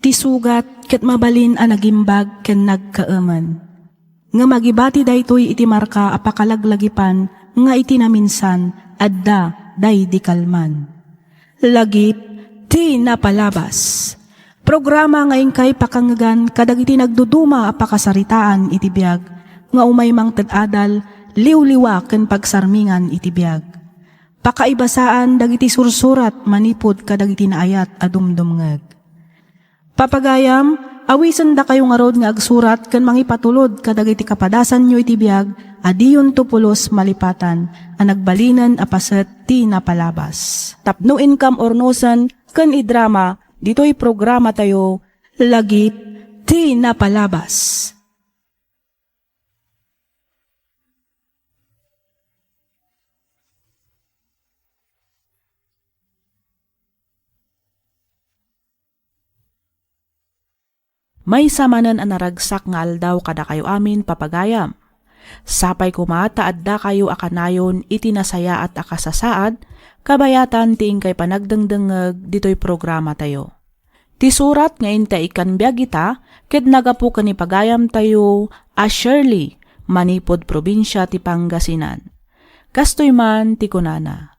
Ti sugat ket mabalin a nagimbag ken nagkaaman. Nga magibati daytoy iti marka apakalaglagipan nga iti naminsan adda day di kalman. Lagip ti napalabas. Programa ngayon kay pakangagan kadagiti nagduduma apakasaritaan iti biag nga umay mang tadadal liwliwa ken pagsarmingan iti biag. Pakaibasaan dagiti sursurat manipod kadagiti naayat adumdumngeg. Papagayam, awisan da kayo nga rod nga agsurat ken mangipatulod kadagiti kapadasan nyo iti biag, adiyon tupulos malipatan, ang nagbalinan apaset ti napalabas. Tapno income ornosan ken idrama, dito'y programa tayo, lagip ti napalabas. May samanan ang naragsak nga aldaw kada kayo amin papagayam. Sapay kumata adda kayo akanayon iti nasaya at akasasaad, kabayatan tiing kay panagdengdengeg dito'y programa tayo. Ti surat nga inta ikan biag ita, ket nagapu ni pagayam tayo a Shirley, manipod probinsya ti Pangasinan. Kastoy man ti kunana.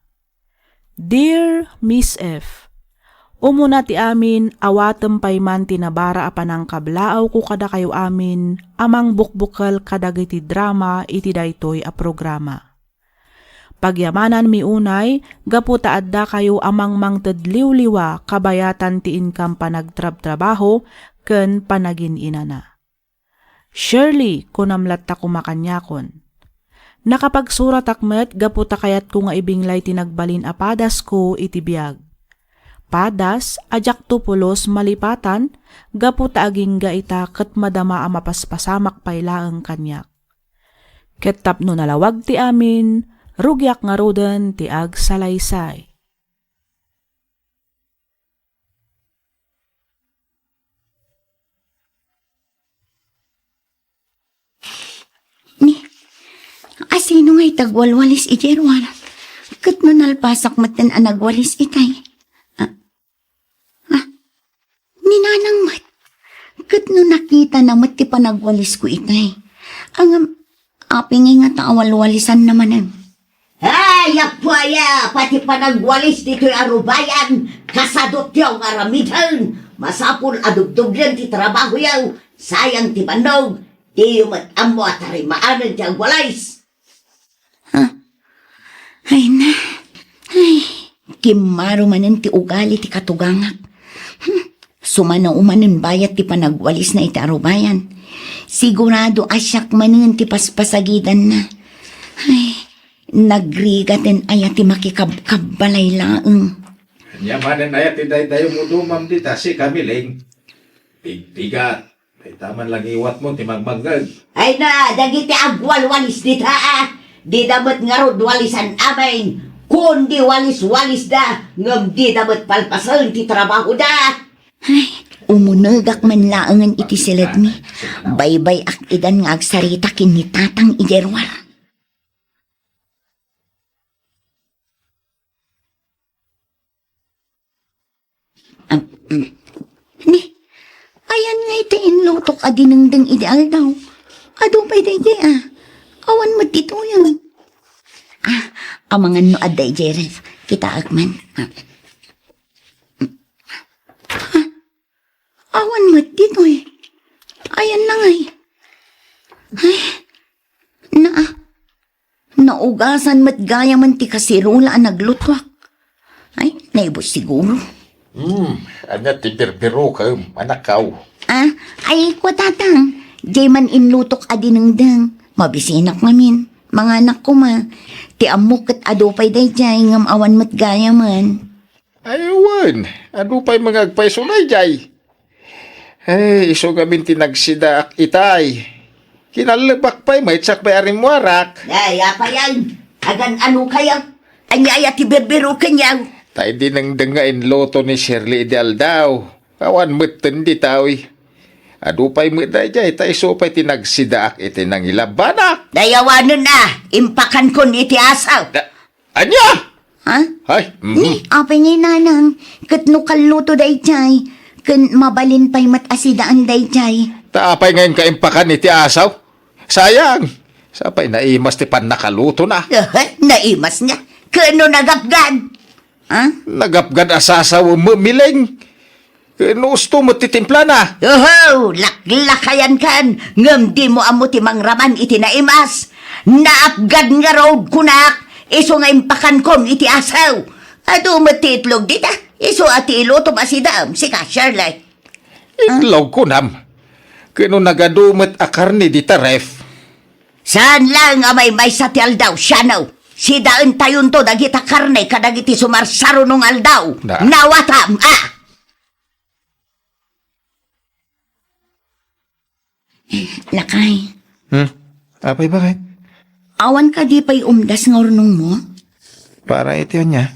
Dear Miss F, umuna ti amin, awatem pay man tinabara apanang kablaaw ko kada kayo amin, amang bukbukal kadagiti drama iti daytoy a programa. Pagyamanan mi unay, gaputa adda kayo amang mangtedliwliwa kabayatan ti income panagtrab-trabaho ken panagin inana. Shirley, kunamlat ta kumakanyakon. Nakapagsurat akmet, gaputa kayat ko nga ibinglay tinagbalin apadas ko iti biag. Padas, ajak tupulos malipatan, gaputa aging gaita ket madama a mapaspasamak paylaeng kanyak. Ket tapno nalawag ti amin, rugyak nga roden ti ag salaysay. Asino nga'y tagwalwalis ijerwar? Ket no nalpasak maten a nagwalis itay. Ninanang mat. Ket no nakita na mat ti panagwalis ko itay. Ang apingi nga taawalwalisan naman ang. Ay, apaya, pati panagwalis dito'y arubayan, kasadot yaw nga ramitan, masapul adugduglan ti trabaho yaw, sayang ti panog, di yumat amo at harimaanan ti agwalis. Ay na. Ay, kimaro manen ti ugali ti katugangak. Sumana umanen bayat ti panagwalis na iti arubayan. Sigurado asyak manen ti paspasagidan na. Ay, nagrigaten ayat ti makikabbalay laeng. Yamanin ayat ti day-dayo mo dumam di si kamiling. Pigpigat. Ay taman lang iwat mo ti magmagag. Ay na, dagiti agwalwalis dita di damat nga rod walisan amin, kundi walis-walis da, ngam di damat palpasan ti trabaho da. Ay, umunagak man laangan iti silad mi. Baybay ak idan nga agsarita kin ni tatang ijerwar. Ni, ayan nga iti inlutok adinengdeng ideal daw. Ado pa'y day awan mo dito yan. Amangan no aday jeres, kita agman. Awan mo dito Ayan na nga Ay, naugasan mat gaya man ti kasirula ang naglutwak. Ay, naibos siguro. Anya ti birbiro ka, manakaw. Ay, kwatatang. Di man inlutok adinengdeng. Mabisinak mamin. Mga anak ko ma. Ti amok kat adupay day jay ngam awan mat gaya man. Aywan, ano pa'y mga agpaisulay jay? Ay, iso gamin tinagsidak itay. Kinalabak pa'y may tsak pa'y arimwarak. Ay, apayan, agan ano kaya? Anya ti berbero kanyaw. Tay din ang dengain loto ni Shirley Ideal daw. Kawan mutin di tawi. Adu pa'y muday jay, tay iso pa'y tinagsidak iti nang ilabanak. Dayawanan na, impakan ko ni iti asaw. Anya? Ha? Ay, Ni, apay ngay nanang. Kat no kaluto day jay. Kun mabalin pa'y matasidaan dayjay. Taapay ngayon kaimpakan ni ti asaw. Sayang. Sapay naimas ti pan nakaluto na. Naimas niya. Kano nagapgad? Ha? Nagapgad asasaw miling. Nusto mo titimpla na. Oho, laklakayan kan. Ngam di mo amo ti mangraman iti naimas. Naapgad nga road kunak. Iso nga impakan kom iti asaw. Ado matitlog dita. Iso ati ilutom asidam. Sika, Shirley. Itlog ko nam. Kano nagadumot a karni di taref. Saan lang amay may satyal daw, Shanaw? Si daan tayon to dagita karne kadagiti sumarsaro nung aldaw. Da. Nawatam, Lakay, Apay bakit? awan ka di pa'y umdas nga ornong mo? Para ito niya.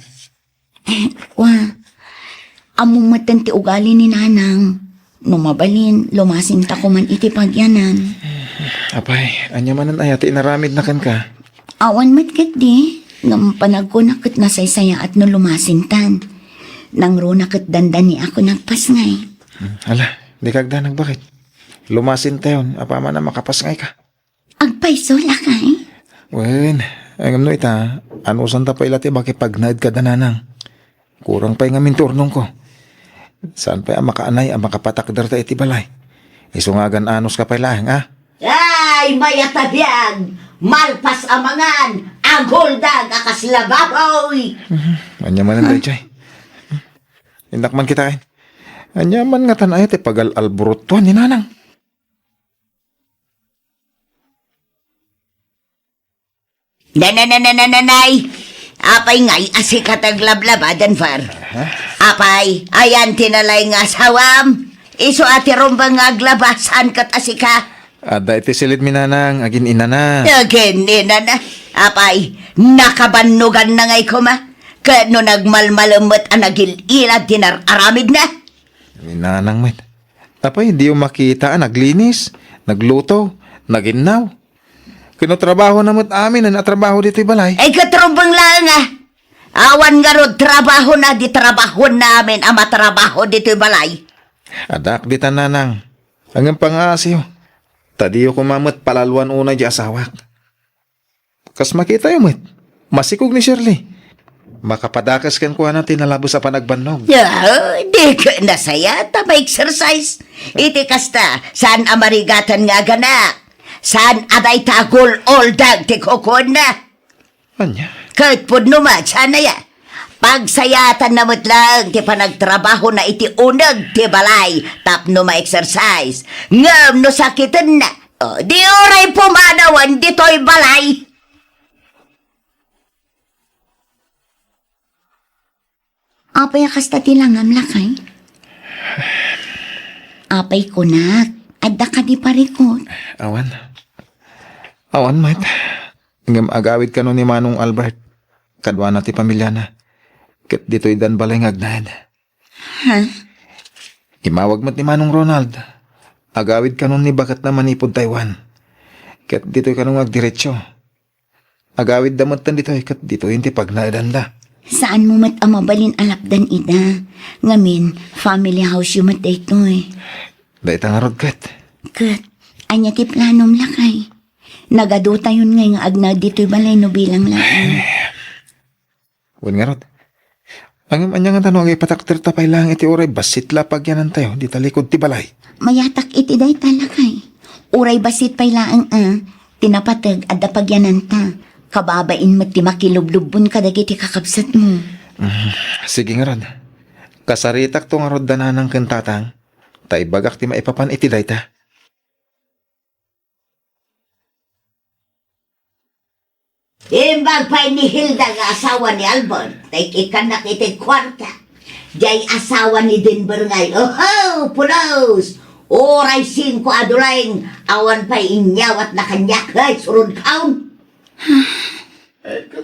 Among matan ti ugali ni nanang. Numabalin, lumasin ta ko man iti pagyanan. Apay, anya manan ayati naramid na kan ka. Awan matkat di. Ngam panag ko nakit nasaysaya at no lumasintan. Nang ro nakit dandan ni ako nagpasngay. Hala, di kagdanag bakit? Lumasin tayon, apa man na makapasngay ka. Agpaiso lakay. Wen, ang no ita, ano santa pa ilati bakit pagnaid ka dananang? Kurang pa'y nga minturnong ko. Saan pa'y ang makaanay ang makapatakdar ta iti balay? Isungagan anos ka pa'y lahing, Ay, mayatabiag! Malpas amangan! Ang huldag akas lababoy! Anya man ang dayjay. Indak man kita kain. Anya man nga tanay ti pagal-alburutuan ni nanang. Nanay! Apay ngay asikatag lablabadan far. Apay, ayan tinalay nga sawam. Iso ati rombang nga aglabasan kat asika. Ada iti silid mi nanang, agin ina na. Again, na. Apay, nakabanugan na ngay kuma. Kano nagmalmalamot ang nagililad dinararamid na. Mi nanang met. Apay, hindi yung makita, naglinis, nagluto, naginaw. Kinotrabaho na mo't amin na natrabaho dito'y balay. Ay katrobang lang Awan nga rod trabaho na di trabaho namin ang matrabaho dito'y balay. Adak di tananang. Hanggang pangasiyo. Tadiyo kumamot palaluan una di asawak. Kas makita yung met. Masikog ni Shirley. Makapadakas kan kuha natin nalabo sa panagbanog. Di ka nasaya tama exercise. Iti kasta, saan amarigatan nga ganak? Saan aday tagol oldag ti kokon na? Anya? Kahit po naman, sana ya. Pagsayatan namot lang ti panagtrabaho na iti unag ti balay tapno ma-exercise. Ngam no sakitan na. Di oray pumanawan dito'y balay. Apay kasta tilangam lakay? Apay kunak. Adda ka di parikot. Awan, mate. Hanggang agawid ka nun ni Manong Albert. Kadwa na ti pamilya na. Kat dito'y dan balay ngagnad. Ha? Imawag mo't ni Manong Ronald. Agawid ka nun ni Bakat na Manipod, Taiwan. Kat dito'y ka nung agdiretsyo. Agawid damot tan dito'y kat dito'y hindi pagnadanda. Saan mo mat amabalin alapdan ida? Ngamin, family house yung mat daytoy. Dahit ang arod kat. Kat, anya ti planom lakay. Nagaduta yun ngay nga agna dito'y balay no bilang lang. Wan nga rod. Ang anya nga tanong ay patakter tapay lang iti oray basit lapag yanan tayo. Di talikod ti balay. Mayatak iti day talakay. Uray basit pay laang tinapatag at dapagyanan ta. Kababain mo ti makilublubon kadagiti kakabsat mo. Sige nga rod. Kasaritak to nga rod dananang kentatang. Tay bagak ti maipapan iti dayta. Imbag pa'y ni Hilda nga asawa ni Albert. Tay ikanak iti kwarta. Diyay asawa ni Denver ngay. Oh, pulos! Oray 5 adulaing awan pa'y inyawat na kanyak. Ay, surun kaun.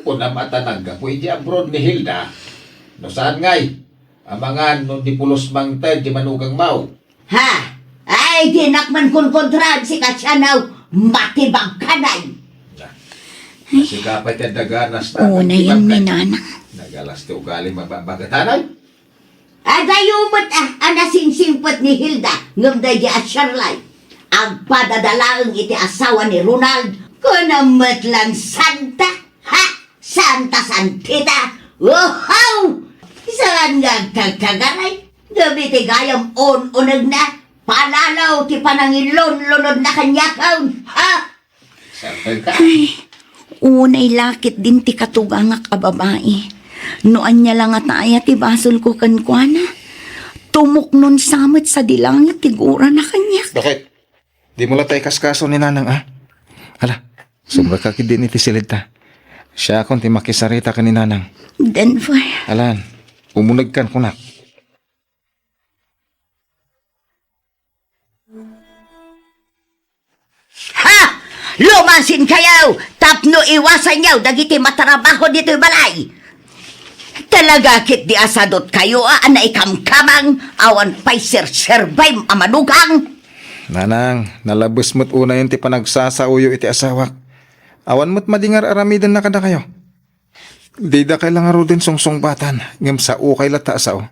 Kung na matanag po iti abroad ni Hilda. No saan ngay? Amangan no di pulos mang tay di manugang mau. Ha? Ay, dinakman kun kontrad si Kasyanaw. Matibag kanay. Kasi kapay ti daganas Oo na yan ni nana. Nagalas ti ugali mababagatanay. Agayumot anasinsin nasingpat ni Hilda ngam day di at Sherlay. Ang padadalaang iti asawa ni Ronald kunamat lang Santa. Ha? Santa Santita. Wow! Saan nga kagagaray? Gabi ti gayam on-unag na. Palalaw ti panangilon-lunod na kanyakaw. Ha? Unay lakit din ti katugangak a babae. Noan niya lang at aya ti basol ko kankwana. Tumok nun samot sa dilangit ti gura na kanyak. Bakit? Di mo lang tayo kaskaso ni nanang, ah? Hala, sobra kakid din iti silid ta. Siya akong ti makisarita ka ni nanang. Denver. Alan, umunag kan kunak. Ha! Lumasin kayo! Tapno iwasan niyo dagiti matarabaho dito balay. Talaga kit di asadot kayo na ikamkamang awan pa'y sir-serbay amanugang. Nanang, nalabos mo't una yun ti panagsasauyo iti asawak. Awan mo't madingar aramidan na kada kayo. Di da kailangan ro din sungsong-batan. Ngam sa ukay lata asaw.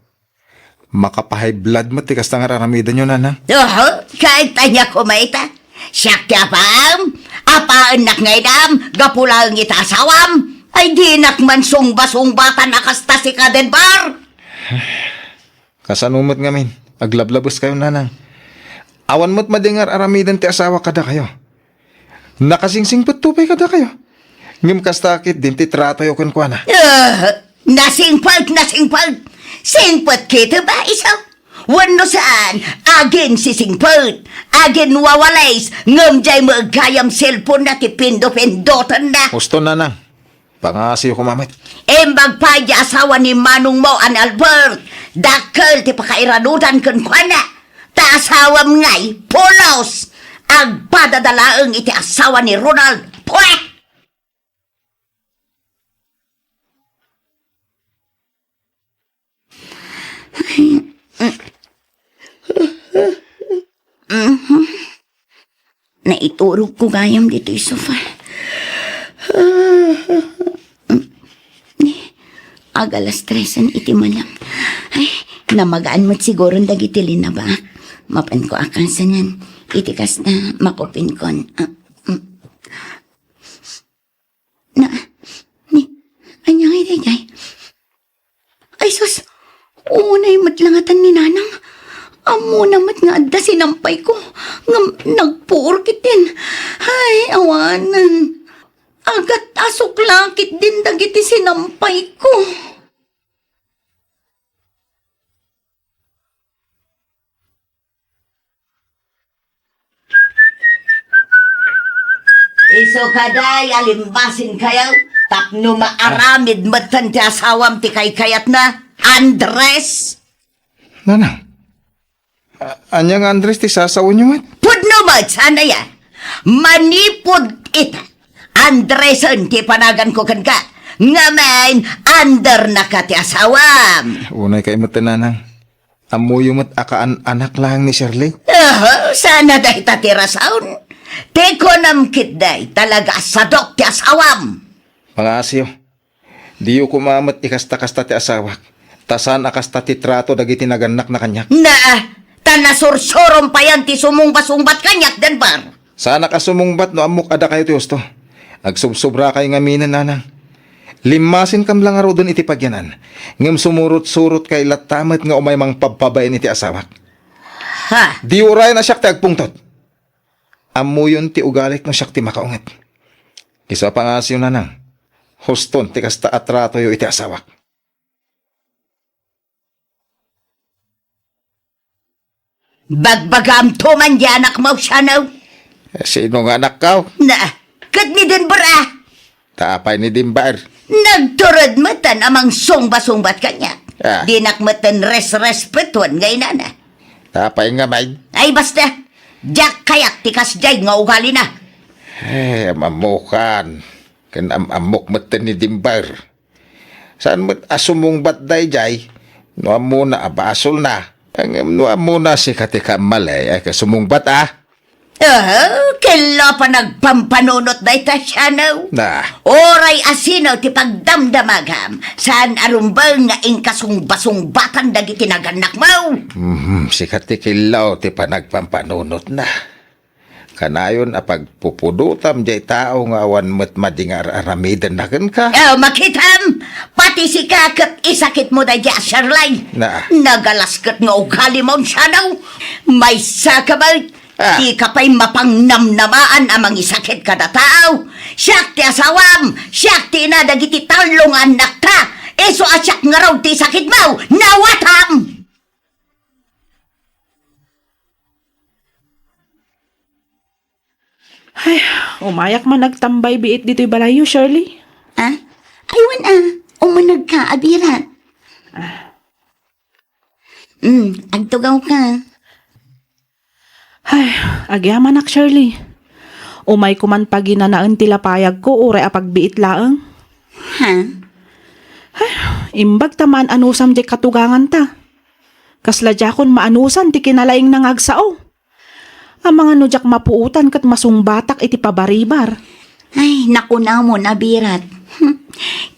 Makapahay blood mo ti kastang aramidan nyo, nanang. Kahit tanya kumaita. Siyak ti apam. Apaan nak ngaydam. Gapulang ita asawam. Ay di nak man sungba-sungbatan nakasta si Kadenbar. Kasanumot ngamin. Aglablabos kayo, nanang. Awan mo't madingar aramidan ti asawa kada kayo. Nakasingsing patupay kada kayo. Ngim kastakit din ti trato yo kunkwana. Nasingpag. Singpag kita ba isaw? Wano saan? Agin si singpag. Agin wawalays. Ngam jay magkayam cellphone na ti pindo-pindotan na. Gusto, nanang. Pangasiyo kumamit. Embag pa di asawa ni Manong mo an Albert. Dakkel ti pakairanutan kunkwana. Ta asawam ngay, polos. Ang padadalaang iti asawa ni Ronald. Pwek! Naiturog ko gayam dito yung sofa. Agalas 3 iti malam. Ay, namagaan mo't siguro dagiti linaba. Mapan ko akan sa nyan. Itikas na makupin kon. Anyang idayay. Ay sus, unay matlangatan ni nanang. Amo namat nga adda sinampay ko. Nagpuurkit din. Ay, awanan. Agat asok lakit din dagiti sinampay ko. Iso kaday, alimbasin kayo. Tapno maaramid matan ti asawam ti kayat na. Andres! Nanang. Anyang Andres ti sasaw nyo, mat? Pudno mo, sana ya. Manipod ita. Andresen ti panagan ko kan ka. Ngamen, under na ka ti asawam. Unay kay mat, nanang. Amuyo mat akaan anak lang ni Shirley. Sana dahi tatira saun. Teko namkit dahi talaga sadok ti asawam. Pangasiyo. Diyo kumamat ikasta-kasta ti asawak. Tasan akasta ti trato dagiti naganak na kanyak. Tanasur-surom pa yan ti sumungba-sungbat kanyak, Denbar. Sana ka sumungbat no amok ada kayo ti gusto. Agsubsobra kayo ngaminan, nanang. Limasin kam lang araw dun iti pagyanan. Ngam sumurot-surot kay latamat nga umay mang pagpabayan iti asawak. Ha? Di uray na siyak ti agpungtot. Amo yun ti ugalik no siyak ti makaungat. Isa pa nga siyo, nanang. Huston ti kasta atrato yo iti asawak. Bagbagam to man di anak mo siya no? Sino nga anak kaw? Kat ni Denbar Taapay ni Dimbar. Nagturod matan amang sungba-sungbat kanya. Ah. Di nakmatan res-respetuan ngay na. Taapay nga may. Ay basta, jak kayak tikas jay nga ugali na. Mamukan. Kan amok matan ni Dimbar. Saan mat asumong batday jay? No muna abasol na. Ang no muna si katika malay ay kasumong bat Kala pa nagpampanunot na ita siya, no? Na, Oray asino ti pagdamdamagam, saan arumbang nga inkasung-basung-batan dagiti naganak mo? sikat ti kilaw ti panagpampanunot na. Kanayon apagpupudutam jay tao nga awan met madingar aramidan na ka. Makitam! Pati si kakot isakit mo da dya, Sherlay. Na. Nagalaskat nga ugali mo siya, no? May sakabal. Ah. Di ka pa'y mapangnamnamaan amang isakit kada tao. Siyak ti asawam, siyak ti na dagiti talong anak ta. Eso asyak nga raw ti sakit mo, nawatam! Ay, umayak man nagtambay biit dito'y balayo, Shirley. Aywan umanag ka, abirat. Agtugaw ka. Ay, agyaman nak, Shirley. Umay kuman paginanaan tilapayag ko uray apagbiit laang. Ha? Imbag taman anusam di katugangan ta. Kasla jakon maanusan ti kinalaing nangagsao. Ang mga nujak mapuutan kat masungbatak iti pabaribar. Ay, naku na mo, nabirat.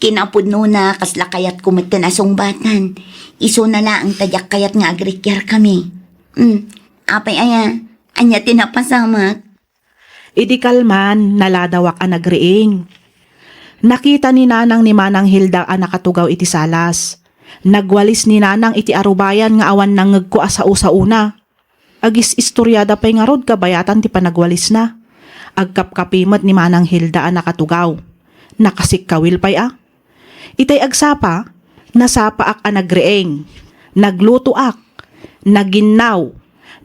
Kinapudno na kasla kayat kumita na sungbatan. Iso na la ang tadyak kayat nga agrikyar kami. Apay anya tinapasamak. Idi kalman, naladawak ang nagriing. Nakita ni Nanang ni Manang Hilda ang nakatugaw iti salas. Nagwalis ni Nanang iti arubayan nga awan nang ngagko asao sa una. Agis istoryada pa'y nga rod kabayatan ti panagwalis na. Agkapkapimat ni Manang Hilda ang nakatugaw. Nakasikkawil pa'y Itay agsapa, nasapaak ang nagriing. Naglutoak, naginaw,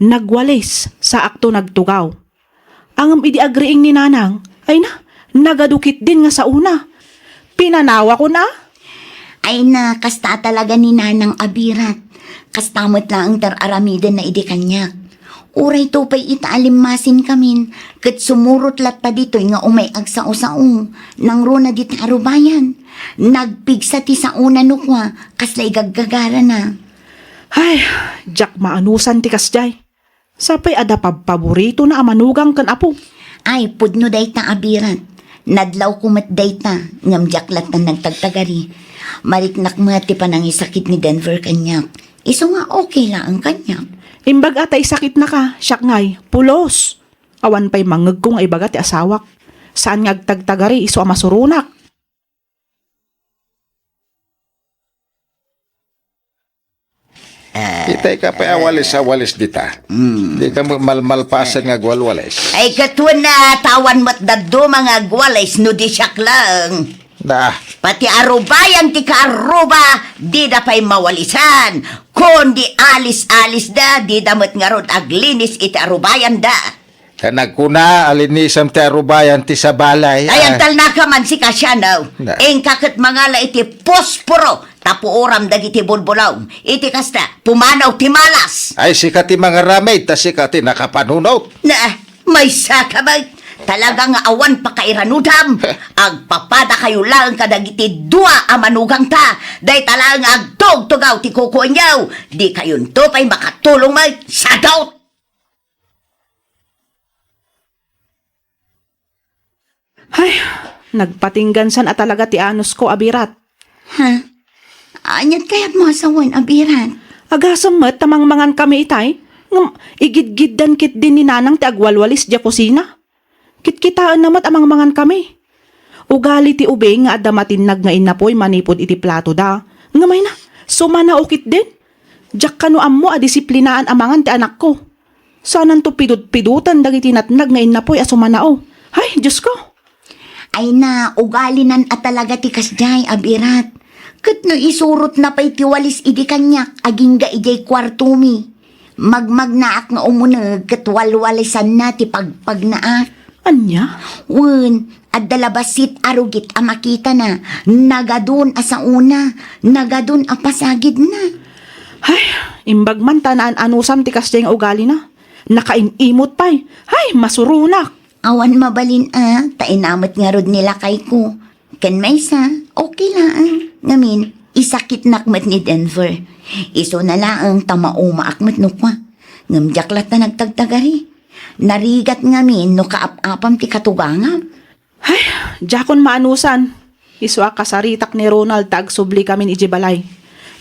nagwalis sa akto nagtugaw. Ang idi agriing ni Nanang, ay nagadukit din nga sa una. Pinanawa ko na. Ay na, kasta talaga ni Nanang abirat. Kastamot lang ang tararamidan na idi kanyak. Uray to pa'y itaalimmasin kamin, kat sumurot lat pa dito'y nga umay agsao-sao, nang runa dit arubayan. Nagpigsa ti sa una nukwa, kaslay gaggagara na. Ay, jak maanusan ti kasjay. Sapay ada paborito na amanugang kan apo. Ay, pudno day ta abirat. Nadlaw kumat day ta, ngamjaklat na nagtagtagari. Mariknak mga ti panangisakit ni Denver kanyak. Iso nga okay lang ang kanyak. Imbag atay sakit na ka, siyak ngay, pulos. Awan pa'y mangag kong ay bagat ti asawak. Saan nga agtagtagari iso amasurunak. Itay ka pa awalis-awalis dita. Di ka malmalpasan nga gwalwalis. Ay katwa na tawan mo't daddo mga gwalays no di siyak lang. Na, Pati arubayan ti kaaruba, di da pa'y mawalisan. Kundi alis-alis da, di damot nga rod aglinis iti arubayan da. kanagkuna alinisam ti arubayan ti sa balay. Ayan tal na ka man si Kasyanaw. Na. Eng kakit mangala iti posporo, tapuoram dagiti bulbulaw. Iti kasta, pumanaw ti malas. Ay sikat ti mga ramay, ta sikat ti nakapanunot. Na, may sakabay. Talagang awan pa kairanudam. Agpapada kayo lang kadagiti dua amanugang ta. Day talang agtog-tugaw ti kukunyaw. Di kayon to pa'y makatulong may sadaw. Ay, nagpatinggansan at talaga ti anos ko abirat. Ha? Anyat kaya't mo asawan, abirat. Agasam met tamang mangan kami itay. Ngam, igid-giddan kit din ni Nanang ti agwalwalis di kusina. Kitkitaan namat amang mangan kami. Ugali ti ube nga adamatin nagngain na po'y manipod iti plato da. Ngamay na, sumana ukit din. Diyak kano ammo adisiplinaan amangan ti anak ko. Sanan to pidut-pidutan dagiti natnag ngain na po'y asumanao. Ay, Diyos ko. Ay na, ugali nan at talaga ti kasjay, abirat. Kat no isurot na pa'y tiwalis idi kanyak, aging ga ijay kwartumi. Magmagnaak nga umunag, kat walwalisan na ti pagpagnaak. Anya? Wen, at dalabasit arugit a makita na, nagadun asa una, nagadun a pasagid na. Ay, imbag man tanaan anusam ti kasjay nga ugali na. Nakainimot pa'y. Ay, masurunak. Awan mabalin tainamot nga rod nila kay ko. Kan may sa, okay lang. Ngamin, isakit nakmat ni Denver. Iso na lang tamauma akmat no kwa. Ngamjaklat na nagtagtagari. Narigat ngamin no kaap-apam ti katugangam. Ay, jakon maanusan. Iswa kasaritak ni Ronald tagsubli kami ni Ijibalay.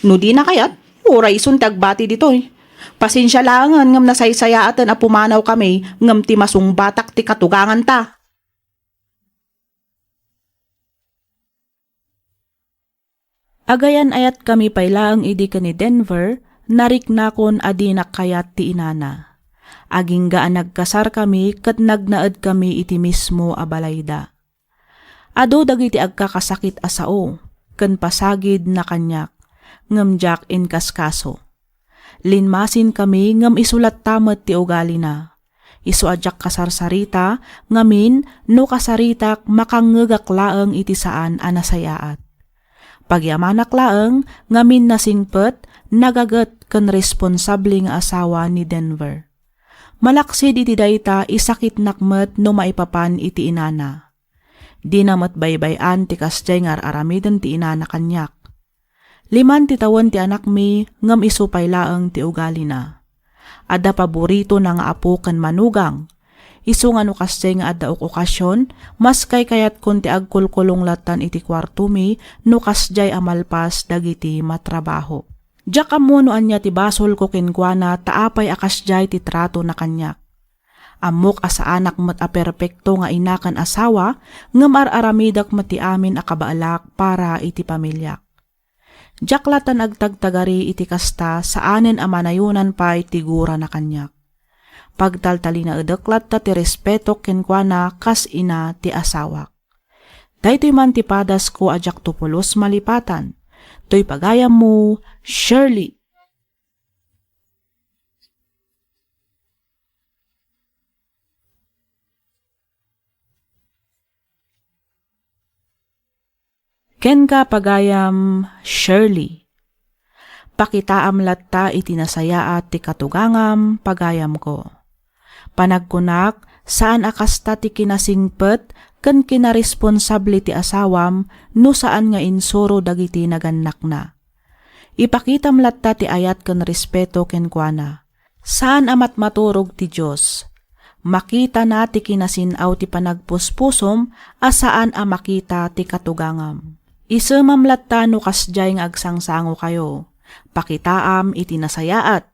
No di na kayat, uray isun tagbati ditoy. Pasensya langan ngam nasaysayatan a pumanaw kami ngam ti masung batak ti katugangan ta. Agayan ayat kami pailaang idi ka ni Denver, nariknakon adinak kayat ti inana. Aging gaan nagkasar kami kat nagnaad kami iti mismo a balayda. Ado dagiti agkakasakit asao, ken pasagid na kanyak, ngam jak in kaskaso. Linmasin kami ngam isulat tamet ti ugali na. Isu ajak kasarsarita, ngamin no kasaritak makangegak laeng iti saan anasayaat. Pagyamanak laeng, ngamin nasingpet, nagagat ken responsable nga asawa ni Denver. Malaksid iti dayta isakit nakmet no maipapan iti inana. Di namat baybayan ti kasjay nga aramiden ti inana kanyak. 5 ti tawen ti anak mi ngam isupay laeng ti ugali na. Ada paborito na nga apo ken manugang. Isu nga no kasjay nga adda okasyon, mas kay kayat kun ti agkulkulong latan iti kwarto mi no kasjay amalpas dagiti matrabaho. Diyak amuno anya ti basol ko kenkwana taapay akasjay ti trato na kanyak. Amok asa anak met a perpekto nga inakan asawa ngem aramidak mati amin a kabaalak para iti pamilyak. Jaklatan agtagtagari iti kasta saanen a manayunan pa iti gura na kanyak. Pagtaltali na edeklat ta ti respeto kenkwana kas ina ti asawak. Daytoy man ti padas ko ajak tupulos malipatan. To'y pagayam mo, Shirley. Ken ka pagayam, Shirley. Pakitaam latta iti nasaya at ti katugangam pagayam ko. Panagkunak saan akasta ti kinasingpet ken kinaresponsable ti asawam no saan nga insuro dagiti nagannak na. Ipakitam latta ti ayat ken respeto kenkwana. Saan amat maturog ti Dios. Makita na ti kinasinaw ti panagpuspusom asaan a makita ti katugangam. Isemam latta no kasjay nga agsangsango kayo. Pakitaam iti nasayaat.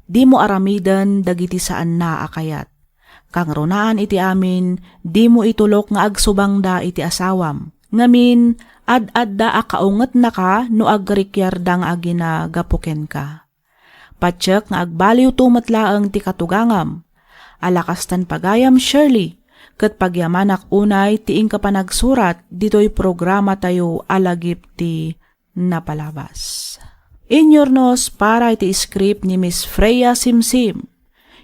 Di mo aramiden dagiti saan na akayat. Kang runaan iti amin, di mo itulok nga agsubangda iti asawam. Ngamin, ad-adda akaunget na ka no agrikyardang agina gapuken ka. Patsyak nga agbaliw tumatlaang ti katugangam. Alakastan pagayam, Shirley, ket pagyamanak unay tiing ka panagsurat dito'y programa tayo alagip ti napalabas. Inyornos para iti script ni Miss Freya Simsim.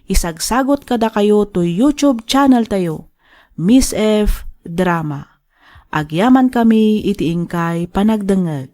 Isagsagot kada kayo to YouTube channel tayo, Miss F. Drama. Agyaman kami iti ingkay panagdengeg.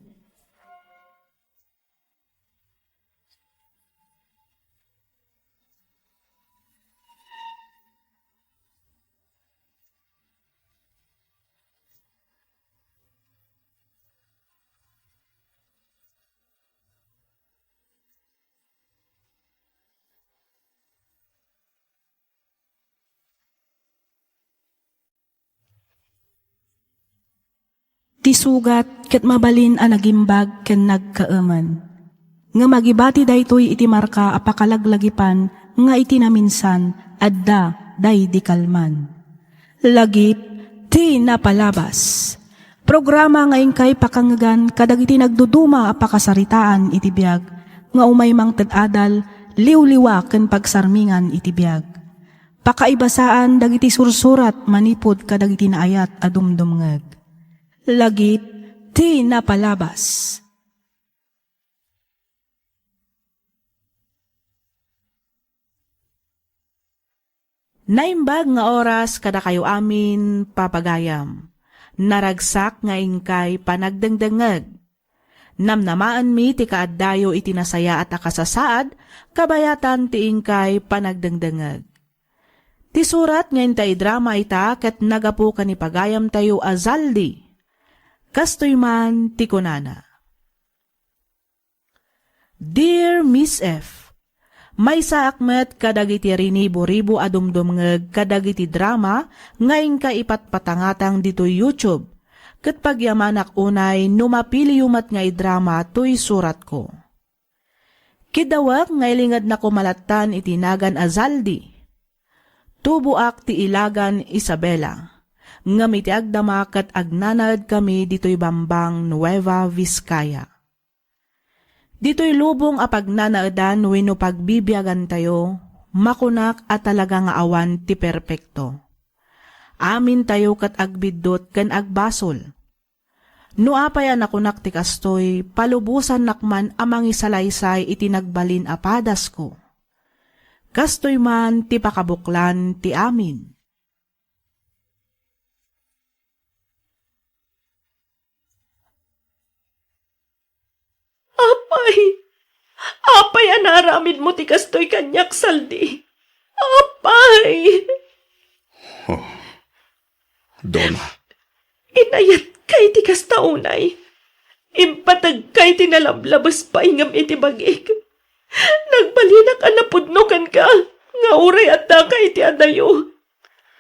Ti sugat ket mabalin a nagimbag ken nagkaeman. Nga magibati daytoy iti marka apakalaglagipan nga iti naminsan adda day di kalman. Lagip ti napalabas. Programa nga ingkay pakangagan kadag iti nagduduma apakasaritaan iti biag nga umay mang ted-adal liwliwa ken pagsarmingan iti biag. Pakaibasaan dagiti sursurat manipod kadag iti naayat adumdumngeg. Lagit ti napalabas. Naimbag nga oras kada kayo amin papagayam. Naragsak nga ingkay panagdengdengeg. Namnamaan mi ti kaaddayo iti nasaya at akasasaad, kabayatan ti ingkay panagdengdengeg. Ti surat nga intay drama ita ket nagapu kani pagayam tayo azaldi. Kastoy man ti kunana. Dear Miss F, May saakmet kadagiti rinibo-ribo adumdumngeg kadagiti drama ngayon ka ipatpatangatang dito YouTube. Ket pagyamanak unay numapili yumat nga drama to'y surat ko. Kidawak ngaylingad na kumalatan itinagan Azaldi. Tubuak ti ilagan Isabela. Ngamiti agdama kat agnanad kami dito'y Bambang, Nueva Vizcaya. Dito'y lubong apagnanaadan wenno pagbibiyagan tayo, makunak at talaga nga awan ti perpekto. Amin tayo kat agbiddot ken agbasol. No apay nakunak ti kastoy, palubusan nakman amang isalaysay iti nagbalin apadas ko. Kastoy man ti pakabuklan ti amin. Apay anaramid mo ti kastoy kanyak saldi. Apay! Donna, Inayat kay ti kastaunay. Impatag kay ti nalablabas pa ingam iti bagik. Nagbalinak anapudnokan ka, nga uray at da kay ti adayo.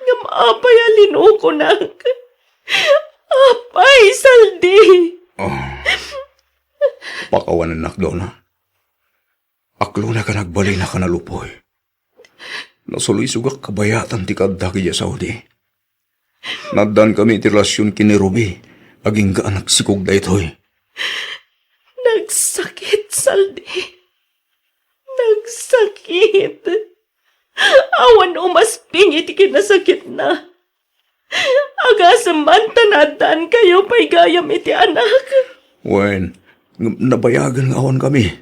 Ngam apay alinukunak. Apay saldi! pakawanan nak, Donna. Aklo na ka nagbali na ka nalupoy. Nasuloy sugak kabayatan ti kadaki ya Saudi. Naddan kami ti relasyon kini Ruby. Aging ka anak sikog da itoy. Nagsakit, Saldi. Nagsakit. Awan umasping iti kinasakit na. Agasam man tanadaan kayo pa'y gayam iti anak. Wen, nabayagan nga awan kami.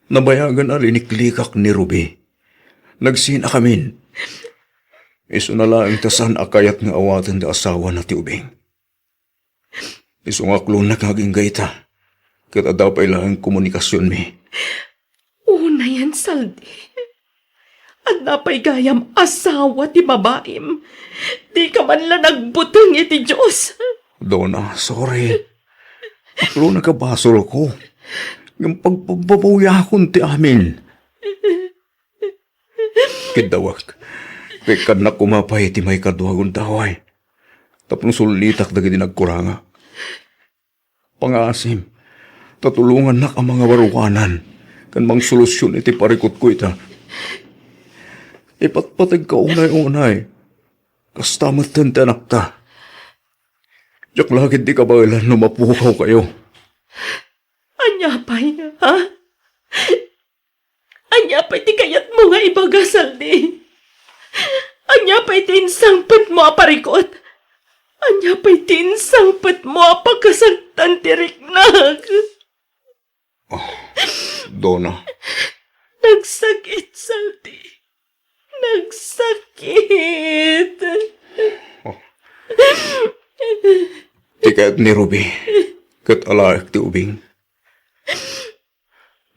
Nabayagan aliniklikak ni Ruby. Nagsina kamin. Iso na lang tasan akayat nga awatan da asawa na ti ubing. Iso nga klon na kaging gaita. Kita daw pa ilang komunikasyon mi. Una yan, Saldi. At napay gayam asawa ti babaim. Di ka man lang nagbutang iti Diyos. Donna, sorry. Aklo na kabasol ko. Yung pagpapabawiyakon ti amin. Kidawak. Kay kad na kumapay ti may kaduhagon taway. Tapos sulitak dagiti nagkuranga. Pangasim. Tatulungan na ang mga warukanan. Kan mang solusyon iti parikot ko ita. Ipatpatag ka unay-unay. Kastamat tantanak ta. Diyak lagit di kabailan no mapukaw kayo. Anyapay, ha? Anyapay ti kayat mo nga ibaga, Saldi. Anyapay ti insangpat mo aparikot. Anyapay ti insangpat mo apagkasagtan ti riknag. Donna, Nagsakit, Saldi. Nagsakit. tikat ni Ruby. Kat alaak ti ubing.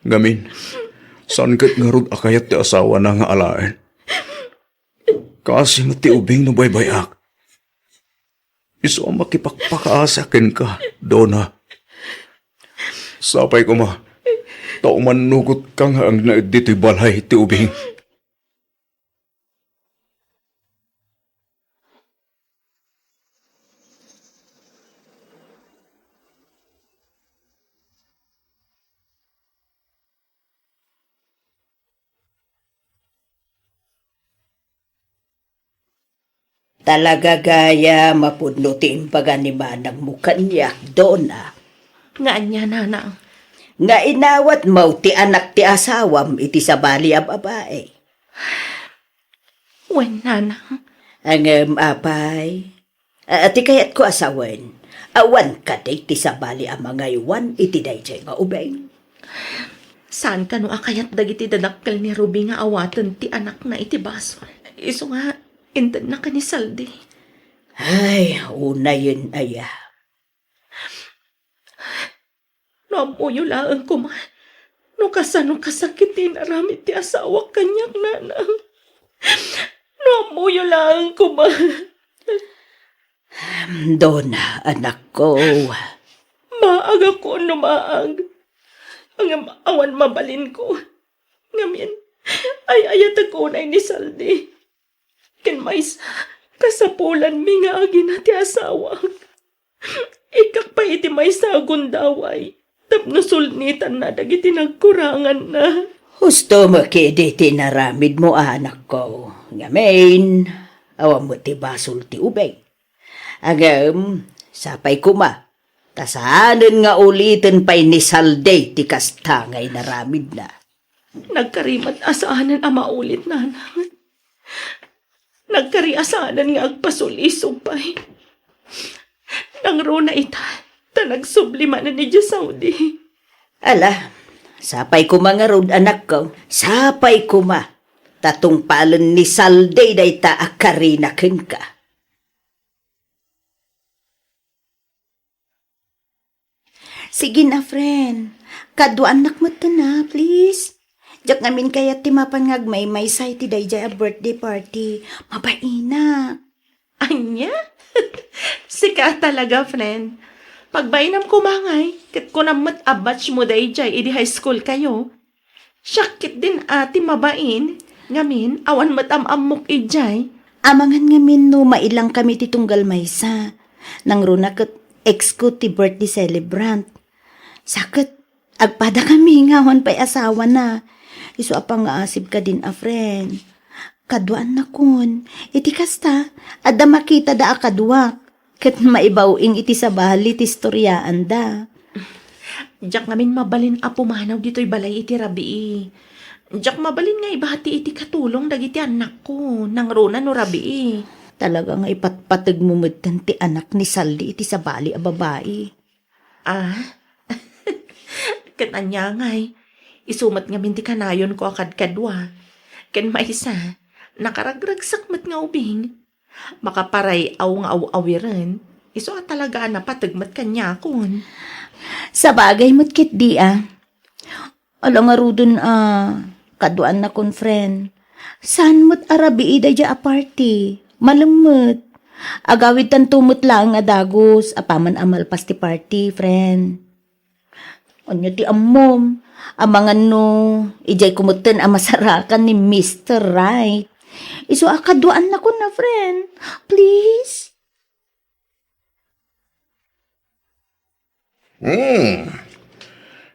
Gamin, saan kat nga rod akayat ti asawa na nga alaen? Kasi nga ti ubing no baybayak. Iso ang makipagpakaasakin ka, Donna. Sapay ko ma, tauman nugot ka nga ang naid dito'y balay ti ubing. Talaga gaya mapudnutin paganimanang mukanyak, Donna. Nga anya, nanang. Nga inawat mo ti anak ti asawam iti sabali a babae. Wen, nanang. Ang apay. Ati kayat ko asawen. Awan ka ti sabali a mga iwan iti dayjay nga ubeng. Saan ka no akayat dagiti dadakkel ni Ruby nga awatan ti anak na iti basol? Iso nga, intan na ka ni Saldi. Ay, una yun aya. No amuyo laang ko man. No kasano kasakitin aramid ti asawa kanyak nanang. No amuyo laang ko man. Donna, anak ko. Maag ako no maag. Ang awan mabalin ko. Ngamin, ay ayat ako na ni Saldi. Ken mais, kasapulan mi nga agi na ti asawa. Ikak pa iti may sagun daway. Tapno sulnitan na dagiti nagkurangan na. Husto mo kidi tinaramid mo anak ko. Ngamin, awam mo ti basol ti ubay. Agam, sapay kuma. Tasahanan nga ulitin pa'y ni Salday ti kastangay naramid na. Nagkarimat asahanan ang maulit na nang. Nagkariasanan nga agpasulisog pa'y. Nang runa ita, ta nagsubliman na ni Diyos Saudi. Ala, sapay kuma nga rod anak ko. Sapay kuma. Tatong palon ni Salday day ta akarinakin ka. Sige na, friend. Kaduan nak mo to na, please. Diyak ngamin kaya timapan ngagmay say ti day a birthday party. Mabaina. Anya? Sika talaga, friend. Pagbainam kumangay, kat kunamat abatch mo day jay, idi high school kayo. Syakit din ati mabain. Ngamin, awan matamamok ijay. Amangan ngamin no, mailang kami ti tunggal maysa. Nang runa kat ex ko ti birthday celebrant. Sakit, agpada kami ngawan pa'y asawa na. Iso apang asib ka din a friend. Kaduan na kun. Iti kasta, ada makita da akaduak. Kat maibawing iti sa bali ti storyaan da. Diyak ngamin mabalin a pumanaw dito'y balay iti rabii. Diyak mabalin nga ibahati iti katulong dagiti anak ko. Nang runa no rabii. Talaga nga ipatpatag mumutan ti anak ni Saldi iti sa bali a babae. Ah? Katanya ngay. Isumat nga minti kanayon ko akad kadwa. Ken maisa, nakaragragsak mat nga ubing. Makaparay aw nga aw-awiran. Iso at talaga na patagmat kanya kun. Sa bagay mo't kit di Alam nga rudon kaduan na kun friend. San mo't arabi ida ja a party? Malamot. Agawid tan tumot lang nga dagos. Apaman amal pas ti party, friend. Onyo ti ammom. Amangan no, ijay kumutan ang masarakan ni Mr. Right. Iso akaduan na ko na, friend. Please?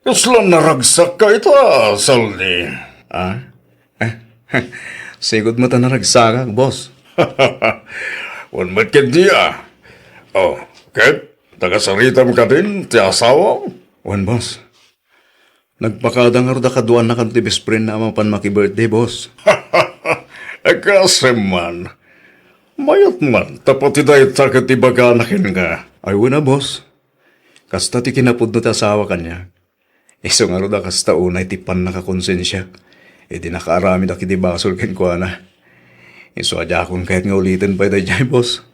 Islam naragsak ka ito, Saldi. Ah? Sigod mo ta naragsak, boss. Wan mat ka diya. Oh, ket, tagasaritam ka din, ti asawa? Wan, boss. Nagpakadangar da kaduan na kan ti best friend na amapan maki-birthday, boss. Kasi man, mayat man, tapos ti dayat sa katibaganakin nga. Ay, wala, boss. Kasta ti kinapod no ti asawa kanya. Iso nga ro da kasta unay ti pan nakakonsensya. E di nakaarami da kiti basol ken kwa na. Iso adya akong kahit nga ulitin pa ito dyan, boss.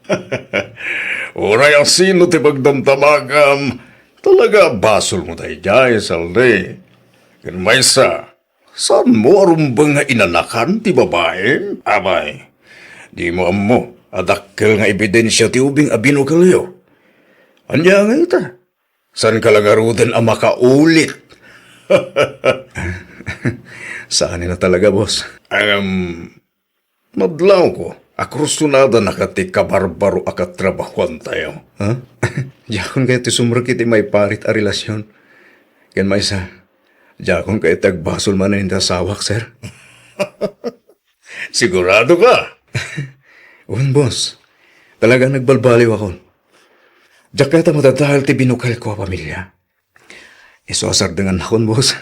Uray ang sino ti pagdamtamagam. Talaga basol mo tayo dyan, Saldi. Kan maysa, saan mo arumbang nga inanakan ti babae? Abay, di mo ammo, adakkel nga ebidensya ti ubing abino kalyo. Anya nga ita? Saan ka lang arudan ang makaulit? Saan na talaga, boss? Madlaw ko, akrusunada na kati kabarbaro akat trabahuan tayo. Ha? Diakon kayo ti sumrakit may parit a relasyon. Gan maysa, diakon kayo tagbasol man na yung tasawak, sir. Sigurado ka? Un, boss. Talaga nagbalbaliw ako. Diyak kaya ta matadahal ti binukal ko a pamilya. Isoasar dengan akon, boss.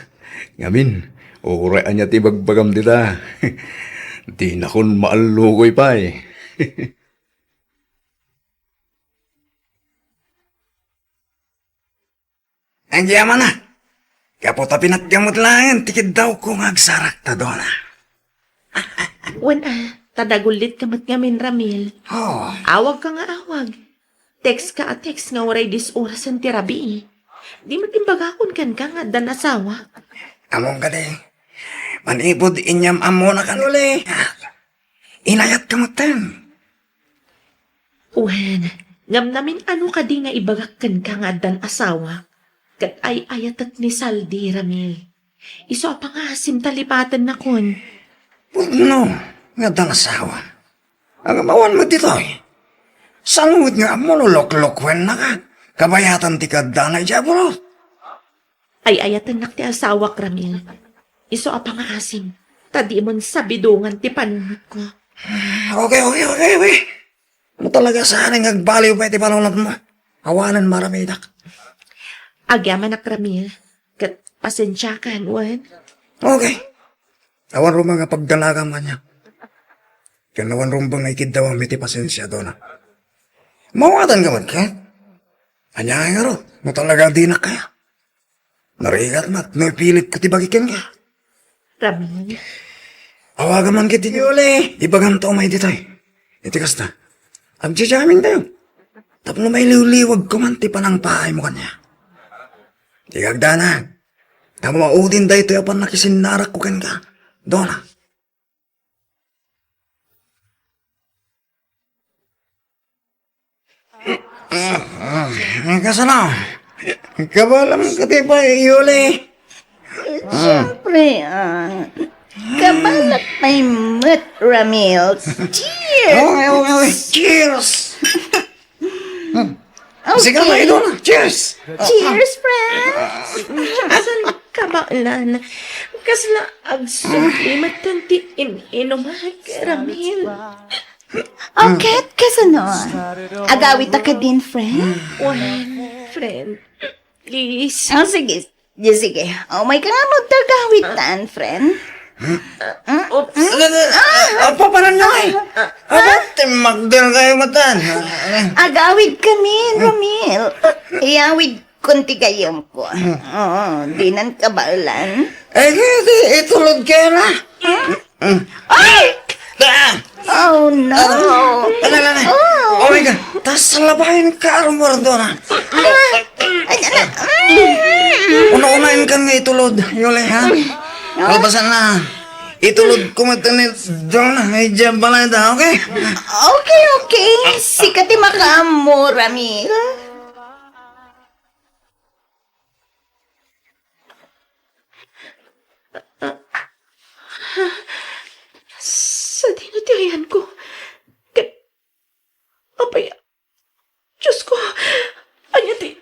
Ngamin, uraan niya ti bagbagam dita. Di na kon maalugoy pa eh. Ang yaman na. Kapot na pinatgamot lang, tikid daw kong agsarak ta doon. Wan tadagulit kamat ngamin, Ramil. Oh, Awag ka nga awag. Text ka at text nga waray disorasan ti rabi. Di matimbagakon kan ka nga dan asawa. among ka din. Manipod inyam amo na kanuli. Inayat ka mo ten. Wan, ngam namin ano ka di nga ibagakkan ka nga dan asawa. Kat ay ayatat ni Saldi, Ramil. Iso pa nga asim talipatan na kon. No, nga dang asawa. Ang amawan mo dito eh. Sangut nga mo lulok-lokwen na ka. Kabayatan ti kadanay dya, bro. Ay ayatan nak ti asawa Ramil. Iso pa nga asim. Tadi mon sabidungan ti panunod ko. Okay. Ano talaga sana nga agbaliw pa iti panunod mo? Awanan maramidak. Agyaman nak Ramil. Kat pasensya ka, Juan. Okay. Awan ro mga pagdalaga man niya. Kanawan rumbang na ikid daw ang miti pasensya doon na. Mawatan ka man ka? Anya nga ro, no talaga di na kaya. Narigat mat, no ipilit ko tibagikin ka. Ramil. Awagan man kiti uli. Ibagan to may ditoy. Iti kasta. Agjajaming tayo. Tapno may liwliwag ko man ti panang pahay mo kanya. Tigagdana. Tamo maudin dahi ito yapan nakisinarak ko ken ka. Doon na. Kasano? Kabalam ka ti pa, Yuli. Siyempre, kabalak may mat, Ramil. Cheers! Okay. Cheers! Sige na, ito na. Cheers! Cheers, friend! Asan kabailan? Kasla agsumlimat tanti inuman Ramil. Okay, kasano? Agawit ka din, friend? Juan, friend. Please. Sige. Sige. Oh, may ka nga magtagawitan, friend. Paparan nyo eh. Magdal kayo matan. Agawid kami, Ramil. Iyawid kunti kayam ko. Oo, di nan kabalan. Itulog kayo na. Ay! Oh, no. Oh my God. Tas salabahin ka armor doon ah. Una-unahin ka nga itulod, Yuli ha. Kalbasan na. Itulod ko matanit doon na. May dyan balada, okay? Okay. Sikati makamo, Ramil. Sa dinatiayan ko. Apay. Diyos ko. Anya ti.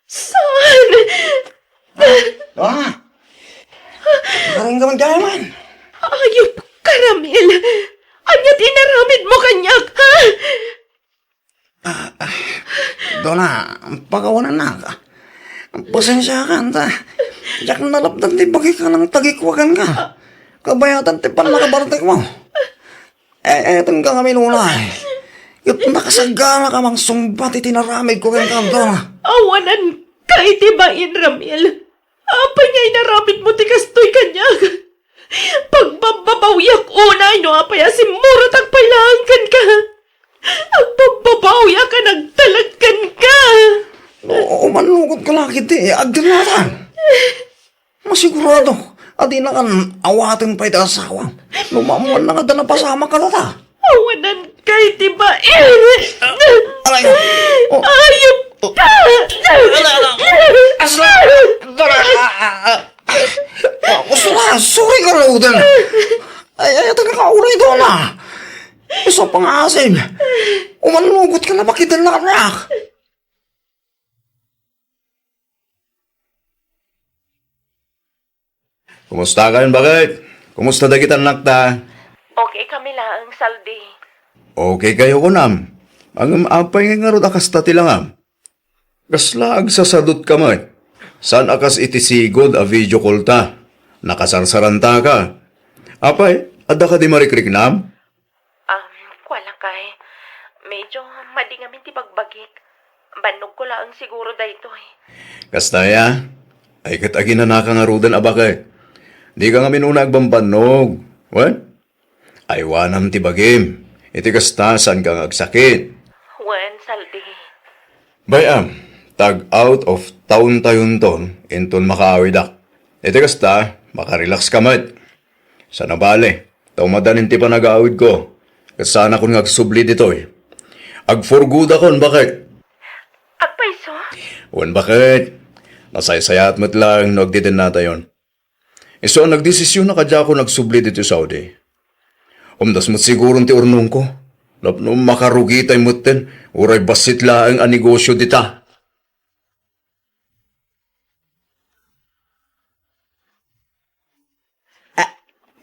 Saan? Maring ka man kaya man. Ayop ka, Ramil. Anya ti naramid mo kanyak, ha? Doon na, pagawanan na ka. Pasensya ka, anta. Diyak nalapdan ti bagay ka ng tagikwagan ka. Kabayatan ti panlakabartek mo. Etong ka kami nunay. Yung nakasagana ka mang sumbat itinaramig ko kang kanto na. Awanan ka itibain, Ramil. Apa niya inaramid mo ti kastoy kanyak. Pagbababawiyak unay no apaya si Murot ang pailangan ka. Ang pagbabawiyak ka nagtalagkan ka. Oo, manlugod ka lakit eh. Agdalatan. Masigurado. At di na kan awatin pa iti asawa. Lumamuan na nga na pasama ka na ta. Awanan ka itibain. Alay. Ayop ka. Asla! Sorry ka laudan. Ay, ito na kaulay doon na. Isa pang asim. Umanlugot ka na makitan na anak. Kumusta ka yun, bakit? Kumusta da kita nakta? Okay kami lang, Saldi. Okay kayo ko nam. Ang apay nga ron akas tati lang am. Kaslag sasadot ka man. San akas itisigod a video call ta. Nakasarsaranta ka. Apay, ada ka di marikrik nam? Wala kay. Medyo madingamin ti pagbagik. Banog ko lang siguro dayto eh. Kastaya, ay katagi na nakangarudan abakay. Di ka nga minuna agbambanog. What? Ay wanam ti bagim. Iti kasta saan ka agsakit. Juan, Saldi. Bayam, tag out of town tayon ton, inton makaawidak. Iti kasta, makarelax ka mat. Sa nabale, taumadanin ti pa nag-aawid ko. Kasana kong agsubli dito eh. Agforguda kon, bakit? Agpaiso? Wan bakit? Nasaysayat mo't lang, nagdidin nata yon. Iso ang nagdesisyon na kadya ako nagsubli dito sa Saudi. Umdas mo't siguro ti urnong ko. Lapno makarugi tayo mo't uray basit laang ang negosyo dita.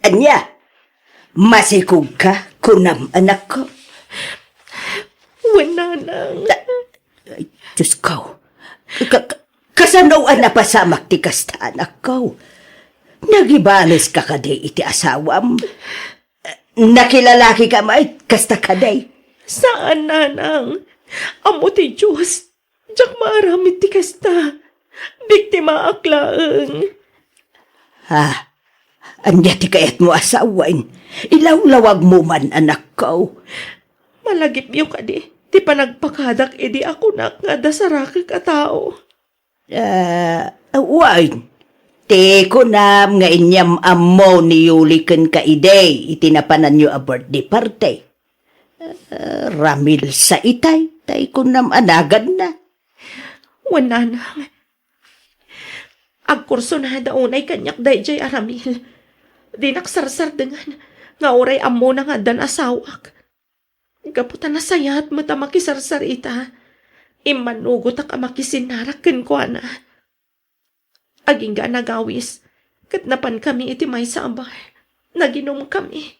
Anya, masikog ka, kunam anak ko. Wala nang. Diyos ko, kasanaw na pasamak ti kasta anak ko. Nagibalis ka kaday iti asawam. Nakilalaki ka may kasta kaday. Saan nanang? Amo ti Diyos. Diyak maaramid ti kasta. Biktima aklaang. Ha? Anya ti kayat mo asawain. Ilawlawag mo man anak ko. Malagip yung kadi. Ti panagpakadak edi ako na nga dasaraki ka tao. Wain. Te ko nam nga inyam amo ni Yulikan ka iday. Itinapanan nyo a birthday party. Ramil sa itay. Tay ko nam anagan na. Wala nang. Agkurso na daunay kanyak dayjay aramil. Di naksarsar dengan nga oray amo na nga dan asawak. Kaputan na sayat mata makisarsar ita. Imanugot ak makisinaraken ko na. Aging ga nagawis. Katnapan kami iti may sabay. Naginom kami.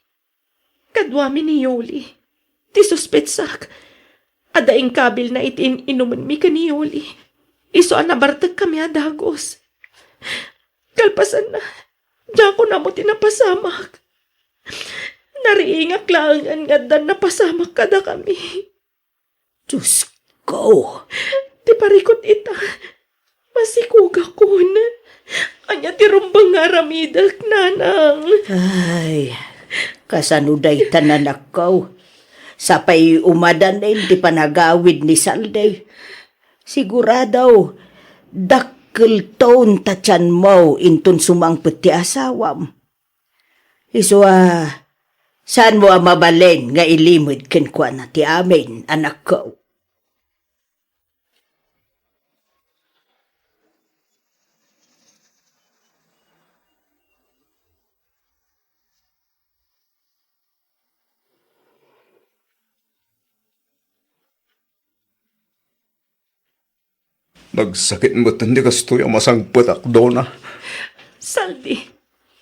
Kadwami ni Yoli. Ti suspetsak. Adaing kabil na itin inuman mi ka ni Yoli. Iso anabartag kami adagos. Kalpasan na. Diyan ko na mo tinapasamak. Nariingak lang ang ngadan na pasamak kada kami. Diyos ko. Ti parikot ita. Masikug ako na. Anya ti rumbang nga ramidak, nanang. Ay, kasanuday tananak ko. Sapay umadan na hindi panagawid ni Salday. Siguradaw, dakkel taon tatyan mo intun sumang peti asawam. Iswa, saan mo mabalen nga ilimod kenkwa na ti amin, anak ko? Nagsakit mo tandi kastoy ang masangpot akdo na. Saldi,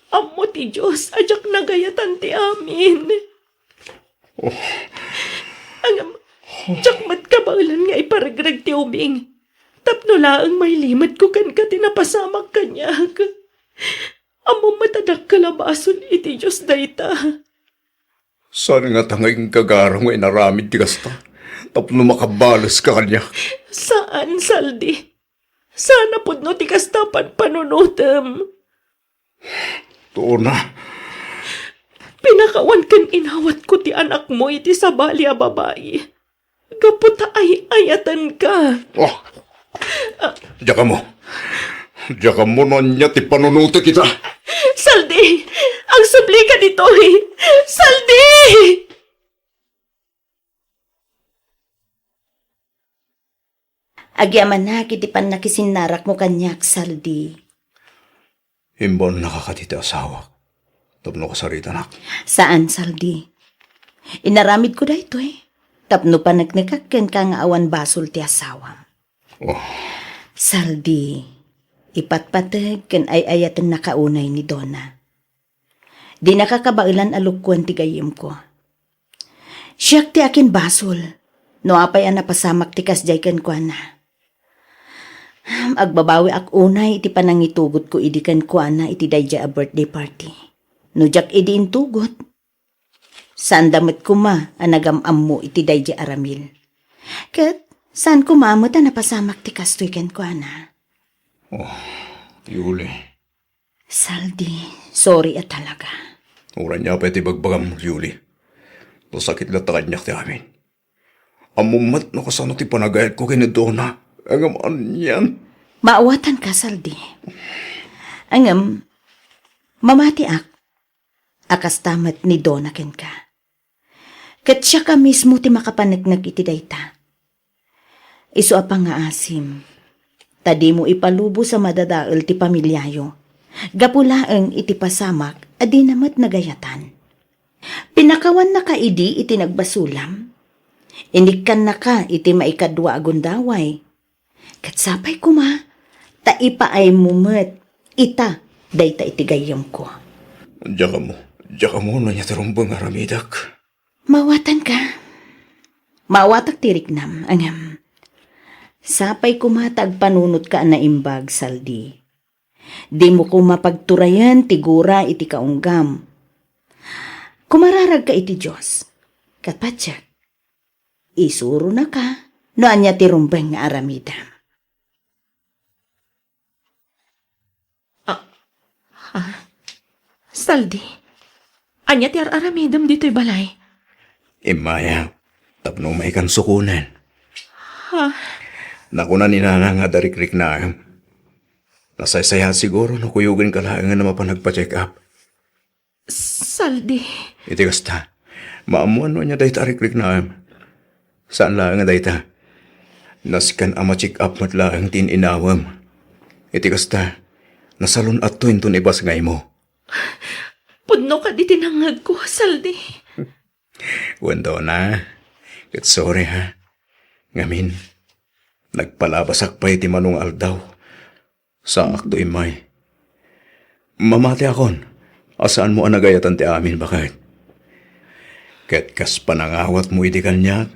amo ti Diyos, ajak nagayatan ti amin. Ang jakmat kabalan nga iparagrag ti ubing. Tapno laang may limad ko kan ka tinapasamak kanyak. Amo matadak kalabason iti Diyos dayta. Saan nga tangayong kagarang ay naramid ti kasta? Tapno makabalas ka kanya. Saan, Saldi? Sana pudno ti kastapan panunutem. Tuo na. Pinakawan kan inawat ko ti anak mo iti sabali a babae. Gaputa ay ayatan ka. Oh! Diyan mo. Diyan mo na niya ti panunuti kita. Saldi! Ang subli ka dito eh! Saldi! Agyaman na, kiti pan nakisinarak mo kanyak, Saldi. Himbon nakakatita asawa. Tapno ka sarita nak. Saan, Saldi? Inaramid ko da ito eh. Tapno pa nagnakakken ka nga awan basol ti asawam. Oh, Saldi, ipatpatag kan ay ayatan nakaunay ni Donna. Di nakakabailan alukwan ti gayim ko. Siyak ti akin basol. No apay ang napasamak ti kasjay kan kwa na. Agbabawi ak unay iti panangitugot ko idikan kwa na iti dayja a birthday party. No jak idi intugot. Saan damit ko ma anagamam mo iti dayja aramil. Kat saan ko maamot ang napasamak ti kastoy kan kwa na. Yuli. Saldi, sorry at talaga. Uran niya pa iti bagbagam, Yuli. To sakit lang takanyak ti amin. Amumat na kasano ti panagayat ko kay ni Donna. Ang amaan yan. Maawatan ka, Saldi. Angam, mamati ak. Akas tamat ni Donna ken ka. Kat siya ka mismo ti makapanagnag iti dayta. Isu apang nga asim. Tadi mo ipalubo sa madadaal ti pamilyayo. Gapulaang iti pasamak, adi namat nagayatan. Pinakawan na ka idi iti nagbasulam. Inikan na ka iti maikadwa agundaway. Katsapay kuma, taipaay mumet, ita, dayta iti gayam ko. Diya ka mo na niya tarumbang aramidak. Mawatan ka. Mawatak tiriknam, angam. Sapay kumatag panunot ka na imbag, Saldi. Di mo ko mapagturayan, tigura iti kaunggam. Kumararag ka iti Diyos. Katpatsak, isuro na ka, no anya tirumbeng nga aramidam. Saldi, anya ti aramidam dito'y balay. Imaya, tapno may kan sukunan. Ha? Nakuna ni Nana nga darikrik na. Nasaysaya siguro na kuyugin ka lang nga na mapanagpa-check up. Saldi, Iti kasta, maamuan mo niya dahi tarikrik na. Saan lang nga dahi ta? Naskan ama check up mat lang tin inawam. Iti kasta, nasalun at tuwin tun ibas ngay mo. pudno ka di tinangag ko, Saldi. Wendo na. Kat sorry ha. Ngamin, nagpalabasak pa iti manong aldaw. Sa akto imay. Mamati akon. Asaan mo anagayatan ti amin bakit? Ket kas panangawat mo iti kanya,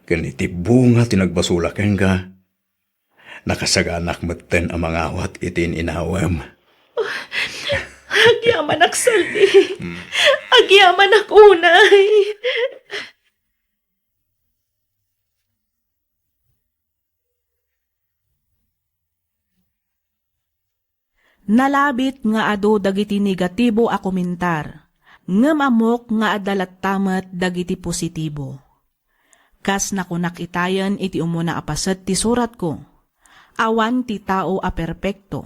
ken iti bunga tinagbasulaken ka. Nakasaganak maten ang mangawat itin inawam. Agyaman ak, Saldi. Agyaman ak unay. Nalabit nga ado dagiti negatibo a komentar, ngem amok nga adalat tamet dagiti positibo. Kas nakunak itayan iti umuna apaset ti surat ko, awan ti tao a perpekto,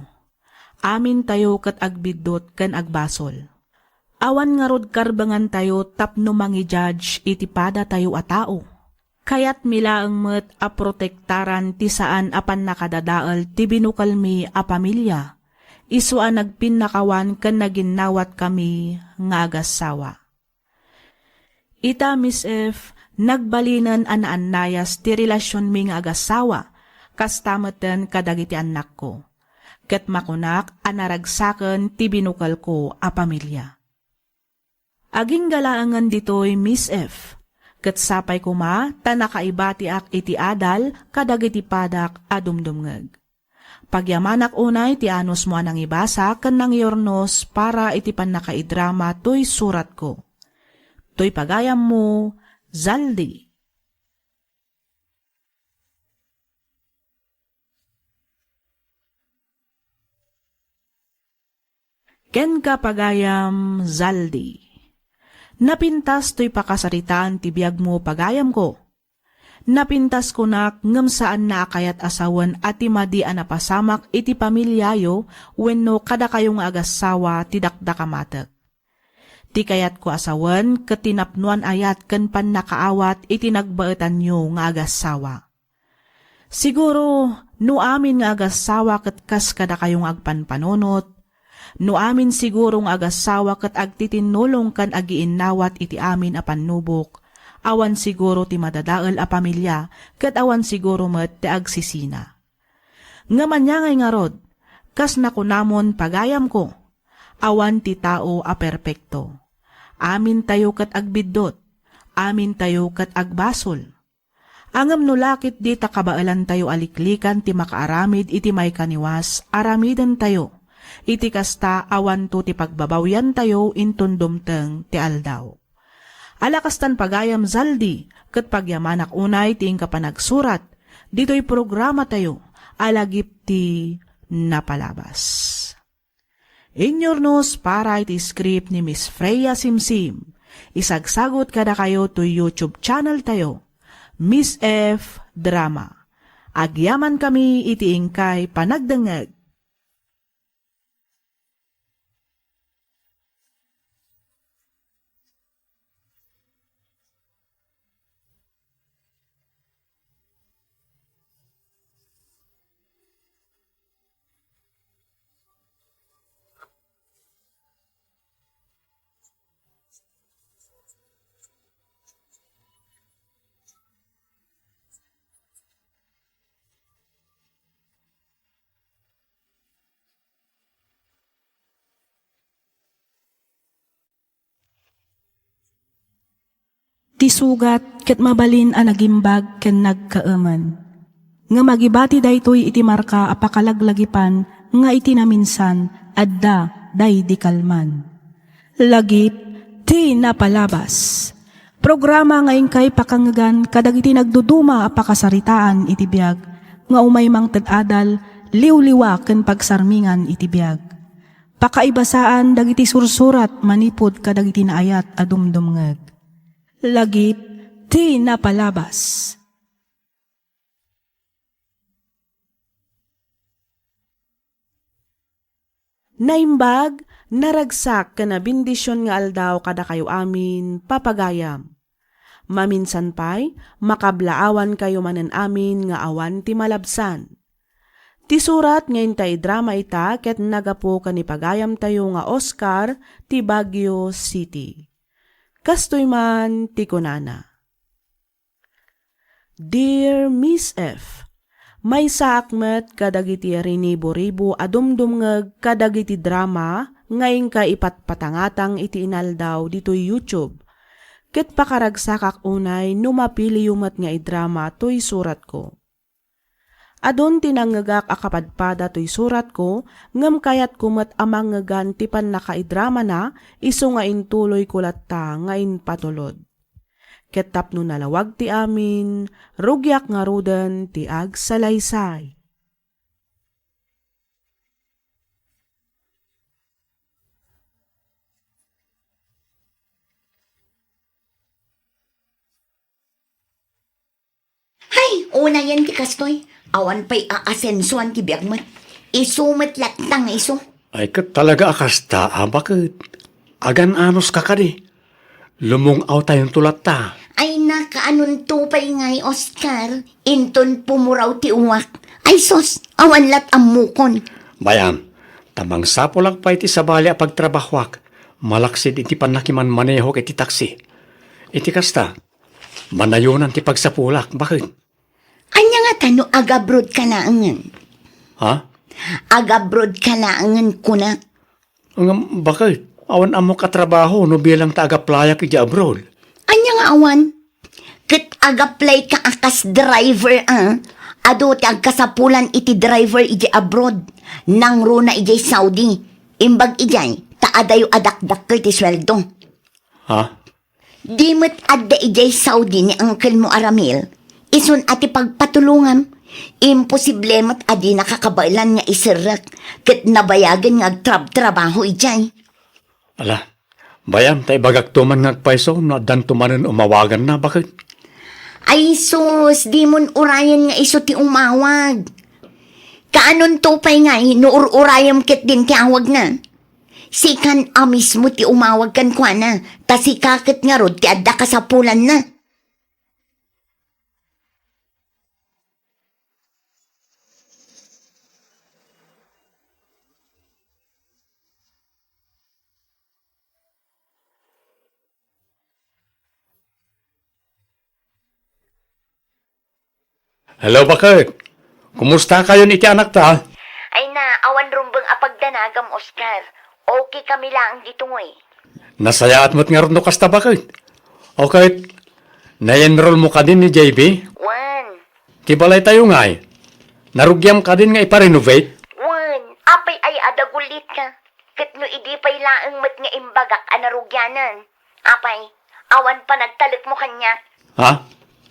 amin tayo kat agbidot ken agbasol. Awan nga rod karbangan tayo tapno mangi-judge iti pada tayo a tao. Kayat milaeng met a protektaran ti saan apan nakadadaal ti binukalmi a pamilya. Isu a nagpinnakawan ken naginnawat kami nga agasawa. Ita Miss F, nagbalinan anaannayas ti relasyon mi nga agasawa, kastameten kadagiti anak ko. Ket makunak anaragsaken ti binukal ko a pamilya. Aging galaangan ditoy Miss F, ket sapay kuma ta nakaibati ak iti adal kadagiti padak a dumdumngeg. Pagyamanak unay ti anos mo anang ibasa ken nang yornos para iti pannakaidrama toy surat ko. Toy pagayam mo, Zaldi. Ken ka pagayam, Zaldi. Napintas toy pakasaritaan ti biag mo pagayam ko. Napintas ko na ngem saan na akayat asawan at timadi anapasamak iti pamilyayo wenno kada kayong agasawa ti dakdakamatek. Ti kayat ko asawan ket tinapnuan ayat ken pannakaawat iti nagbaetan nyo nga agasawa. Siguro no amin nga agasawa ket kas kada kayong agpanpanonot, no amin siguro nga agasawa ket agtitinulong kan agiinnawat iti amin a pannubok, awan siguro ti madadael a pamilya, ket awan siguro met ti agsisina. Nga manyangay nga rod, kas nakunamon pagayam ko, awan ti tao a perpekto. Amin tayo ket agbiddot, amin tayo ket agbasol. Angem no lakit di takabaelan tayo aliklikan ti makaaramid iti may kaniwas, aramiden tayo. Iti kasta awan to ti pagbabawyan tayo inton dumteng ti aldaw. Alakastan pagayam Zaldi, ket pagyamanak unay ti kapanagsurat, dito'y programa tayo, alagip ti napalabas. Inyornos para iti script ni Miss Freya Simsim, isagsagot kada kayo to YouTube channel tayo, Miss F Drama. Agyaman kami iti ingkay panagdengeg. Ti sugat ket mabalin a nagimbag ken nagkaaman. Nga magibati daytoy iti marka a pakalaglagipan nga iti naminsan adda day di kalman. Lagip ti napalabas. Programa ngayon kay pakangagan kadagiti nagduduma a pakasaritaan iti biag nga umay mang ted-adal liwliwa ken pagsarmingan iti biag. Pakaibasaan dagiti sursurat manipod kadagiti naayat a dumdumngeg. Lagip ti napalabas. Naimbag, naragsak ka na bindisyon nga aldaw kada kayo amin, papagayam. Maminsan pa'y, makablaawan kayo manen amin nga awan ti malabsan. Ti surat ngayon tay drama ita ket nagapo ka ni pagayam tayo nga Oscar ti Baguio City. Kastoy man ti kunana. Dear Miss F, may saakmet kadagiti rinibo-ribo adumdumngeg kadagiti drama ngayon ka ipatpatangatang iti inaldaw dito'y YouTube. Ket pakaragsakak unay numapili yumat nga idrama to'y surat ko. Adon tinangagak akapadpada to'y surat ko, ngam kayat kumat amang ngagan ti pan nakaidrama na, iso nga intuloy kulat ta nga inpatulod. Ket tapno nalawag ti amin, rugyak nga rudan ti ag salaysay. Hay, una yan ti kastoy. Awan pa'y aasensuan ti biyagmat. Isumat latang iso. Ay kat talaga akasta, bakit? Agan anos ka kadi. Lumungaw tayong tulat ta. Ay nakaanon tupay ngay, Oscar. Inton pumuraw ti uwak. Ay sos, awan lat amukon. Bayan, tamang sapo lang pa iti sabali a pagtrabahwak. Malaksid iti panakiman maneho iti taksi. Iti kasta, manayunan ti pagsapulak, bakit? Anya nga tano agabrod ka na angan. Ha? Agabrod ka na angan kunak. Bakit? Awan amo katrabaho no bilang taga-playa ki abroad. Anya nga awan? Ket agaplay ka akas driver Ado ti agkasapulan iti driver iti abroad. Nang runa iti Saudi. Imbag iti taadayo adakdakkel ti sweldo. Ha? Di mo't adda iti Saudi ni Uncle mo Aramil. Isun ati pagpatulungan. Imposible mo't adi nakakabailan nga isirak. Ket nabayagan nga agtrab-trabaho iti. Ala, bayan, tay bagak tuman ngagpaiso na dan tumanen umawagan na, bakit? Ay sus, di mon urayan nga iso ti umawag. Kaanon tupay nga, nuururayam ket din ti awag na. Sikan amis mo ti umawag kan kwa na, ta si kakit nga rod ti adda kasapulan na. Hello, bakit? Kumusta kayo ni iti anak ta? Ay na, awan rumbang apagdanagam, Oscar. Okay kami lang dito mo Nasayaat mo't nga ron no kasta, bakit? Okay, na-enroll mo ka din ni JB? Wan, Tibalay tayo nga eh. Narugyam ka din nga iparenovate? apay ay adagulit ka. Kat no idi pa'y laang mat nga imbagak anarugyanan. Apay, awan pa nagtalik mo kanya. Ha?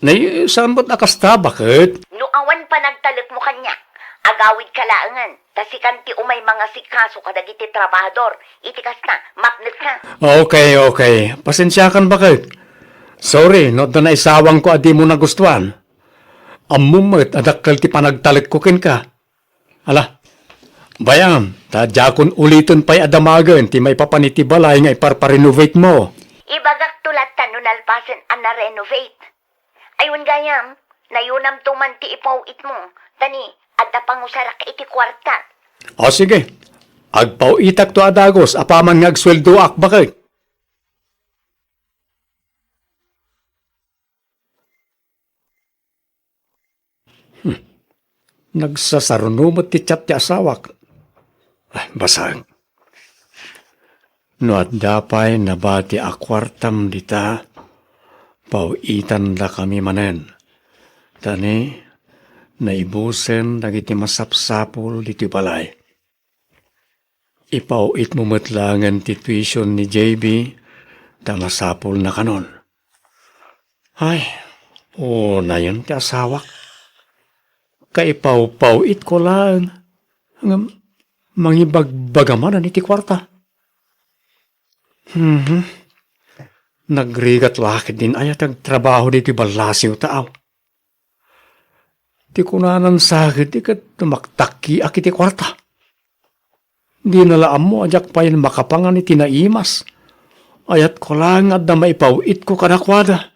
Nay, saan mo't nakasta, bakit? No awan pa nagtalik mo kanya. Agawid ka laangan. Tasikan ti umay mga sikaso kadagiti trabahador. Itikas na, mapnet ka. Okay. Pasensyakan, bakit? Sorry, no na naisawang ko adi mo nagustuhan. Amumot adakkel ti panagtalik ko ken ka. Ala, bayam, tadjakon uliton pa'y adamagan ti may papanitibalay nga iparparenovate mo. Ibagak tulat tanunal pasen an na-renovate. Ayun gayam, nayunam tuman ti ipawit mo. Tani, adda pangusarak iti kwarta. O sige, agpaw itak to adagos, apaman nga agsweldo ak, bakit? Nagsasarunumot ti chat ti asawak. Ay, basag. No at dapay nabati akwartam dita, Pauitan da kami manen. Tani, naibusen dagiti masapsapol diti balay. Ipauit mo matlangan ti tuition ni JB da masapol na kanon. Ay, na yun ti asawak. Kaipaw-pawit ko lang. Ang mangibagbagaman iti kwarta. Nagrigat lakit din ayat ang trabaho dito balasiw taaw. Di kunanan sakit di kat tumaktaki akiti kwarta. Di nalaam mo ajak pa yan makapangan iti naimas. Ayat ko lang at na maipawit ko kadakwada.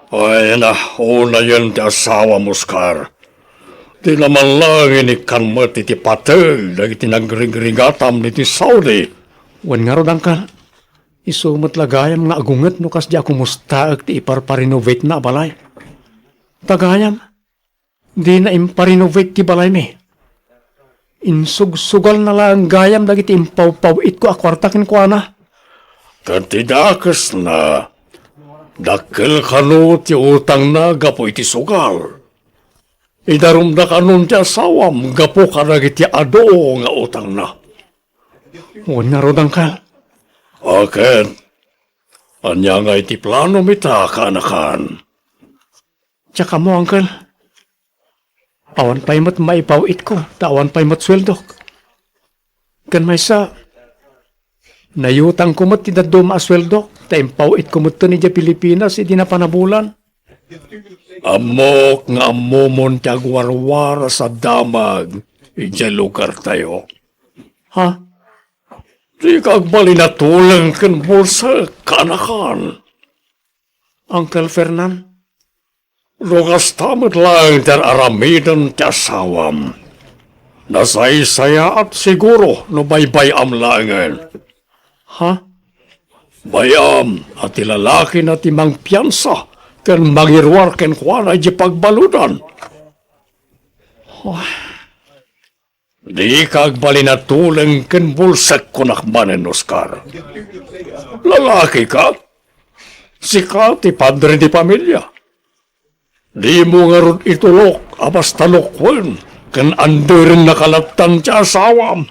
Ay na, una yun ti asawa mo, Scar. Di naman lang inikan mo ti patay, dagiti nagrig-rigatam ni ti Saudi. Wan nga rodang ka, isumot lagayam nga agunget no kas di ako mustaag ti iparparenovate na balay. Tagayam, di na imparenovate ti balay mi. Insugsugal na lang gayam dagiti impaw-pawit ko akwartakin ko na. Katidakas na, dakil kanu ti utang na gapo iti sugal. Idarum da kanun ti asawam, gapo karagiti ado nga utang na. Huwag nga rodang ka. Aken, anya nga iti plano mita kanakan. Tsaka mo, Uncle. Awan pa'y mat maipawit ko, tawan pa'y mat sweldok. Kan may sa, nayutang ko mat tidado maasweldok, ta impawit ko mat ni di Pilipinas, iti na panabulan. Amok nga amomon ti agwarwara sa damag, iti lugar tayo. Ha? Di kagbali na tulang kan bulsa kanakan. Uncle Fernan, lugas tamat lang dar aramidan ti asawam. Nasaysaya at siguro no baybay amlangan. Ha? Bayam at ilalaki na timang piyansa kan magirwar ken kuana di pagbaludan. Di kagbali na tulang ken bulsak ko nakmanen, Oscar. Lalaki ka? Sika ti padre di pamilya. Di mo nga ron itulok, abas talokwen, kan andorin nakalaptan ti asawam.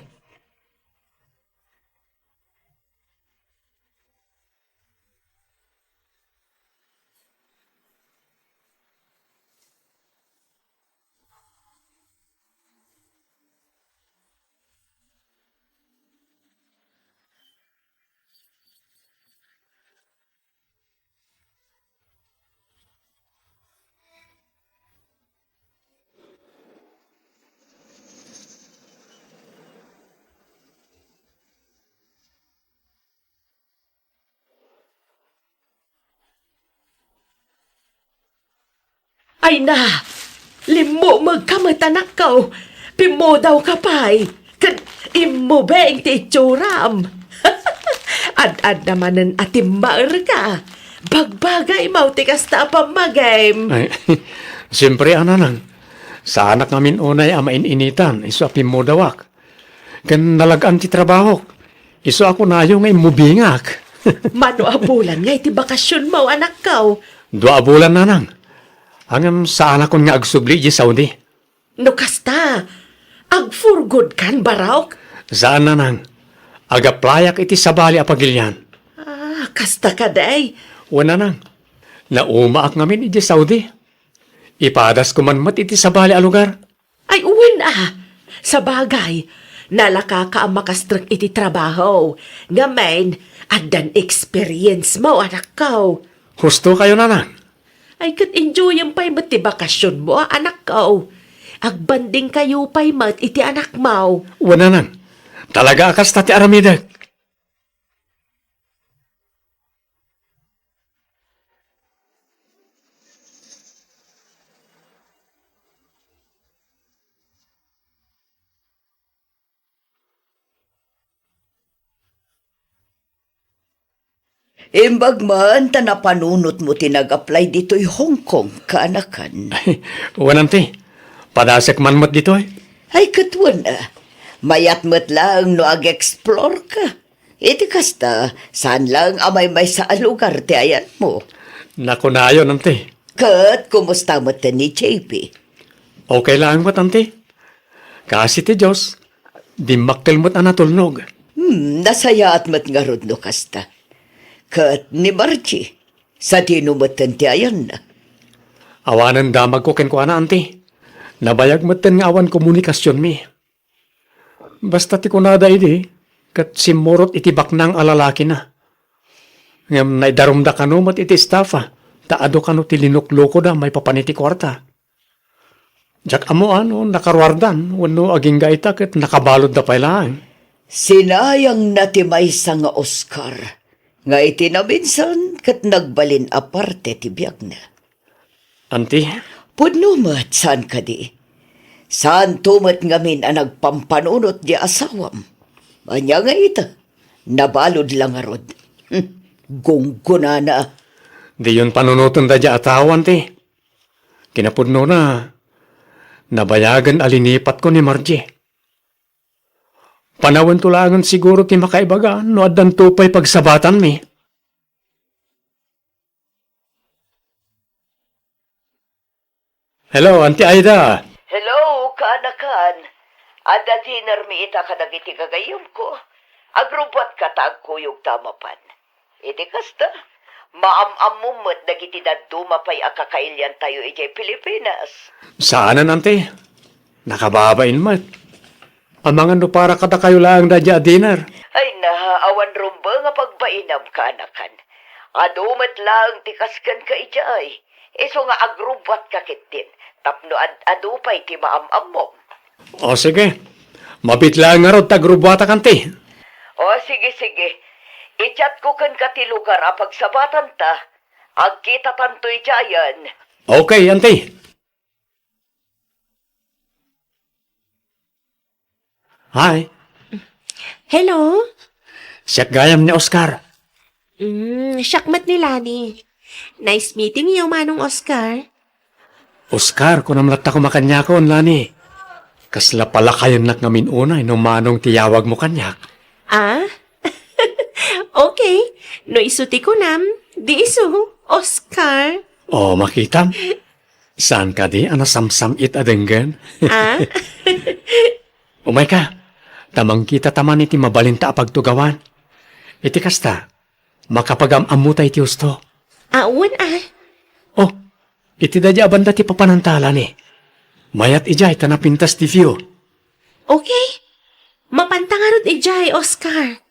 Ay na, limo magkamatanak ka. Pimo daw ka pa'y. Kan imo beng ti itsuram. Ad-ad namanan atimbaer ka. Bagbagay mau ti kasta pamagay. Ay, siyempre, ananang. Sa anak namin unay amain-initan, iso apim mo dawak. Kan nalagaan ti trabaho. Iso ako nayo ngay mubingak. Mano abulan nga iti bakasyon mo, anak ka. 2 bulan nanang. Hanggang sa anak ko nga agsubli di Saudi. No kasta, agfurgod kan barawk? Saan nanang? Agaplayak iti sabali apagilyan. Ah, kasta ka day. Wala nang. Naumaak ngamin iti Saudi. Ipadas ko man mat iti sabali a lugar. Ay, uwin sa bagay, nalaka ka ang makastrak iti trabaho. Ngamen, adan experience mo, anak ka. Husto kayo nanang. Ay, kat-enjoy ang pa'y iti bakasyon mo, anak ka. Agbanding kayo pa'y mat iti anak mo. Wala nang. Talaga akas tati aramidag. Imbag man, tanapanunot mo tinag-apply dito'y Hong Kong, kaanakan. Wananti. Padasek man mat dito eh. Ay, katwan Mayat mo't lang no ag-explore ka. Iti kasta, saan lang amay may sa lugar ti ayan mo? Naku na yun, ante. Kat, kumusta mo ni JP? Okay lang mo, ante. Kasi ti Diyos, di makkelmot ang natulnog. Nasaya at mat nga rod no kasta. Kat ni Margie, sa tinumatan ti ayan na. Awanan damag ko ken ko ana, ante. Nabayag mo ten nga awan komunikasyon mi. Basta ti kunada idi, kat simurot iti baknang alalaki na. Ngam naidarumda kano mat iti staffa, taado kano ti linukloko da may papaniti kwarta. Jak amo ano, nakarwardan, wano aging gaita kat nakabalod da pailaan. Sinayang nati may nga Oscar. Nga iti na minsan kat nagbalin aparte ti biyag na. Ante, Pudno mat saan ka di? Saan tumat ngamin ang nagpampanunot di asawam? Anya nga ita, nabalod lang arod. Gungguna na. di yun panunutan da di atawan ti. Kinapudno na, nabayagan alinipat ko ni Margie. Panawan tulangan siguro ti makaibaga no addan tupay pagsabatan mi. Hello, Auntie Aida. Hello, kaanakan. Ada dinner mi ita ka nagiti kagayom ko. Agrubat ka tagkuyog tamapan. Iti kasta, maam-amumot nagiti na dumapay akakailyan tayo iti Pilipinas. Saanan, Auntie? Nakababain mat. Amangan no para kada kayo lang da dya dinner. Ay nahaawan rumba nga pagbainam kaanakan. Adumat lang tikaskan ka ijay. Iso nga agrubat ka kitin. Tapno adupay ti maam-am mo. O sige, mabitla nga ro tagrubata kanti. O sige. I-chat ko kan ka ti lugar apag sabatan ta. Agkita tantoy jayan. Okay, Auntie. Hi, Hello? siyak gayam ni Oscar. Syakmat ni Lani. Nice meeting you, Manong Oscar. Oscar, kung namlat ako makanyakon, Lani. Kasla pala kayo nak ngamin unay no manong tiyawag mo kanyak. Ah? Okay. No isuti ko nam. Di isu, Oscar. O, makitam. Saan ka di? Ano samsam it adenggan? Ah? Umay ka. Tamang kita taman iti mabalinta apagtugawan. Iti kasta, makapag-amuta iti usto. Awan ah. Oh, iti dadya abanda ti papanantala ni. Mayat ijay tanapintas ti view. Okay. Mapantangarot ijay, Oscar.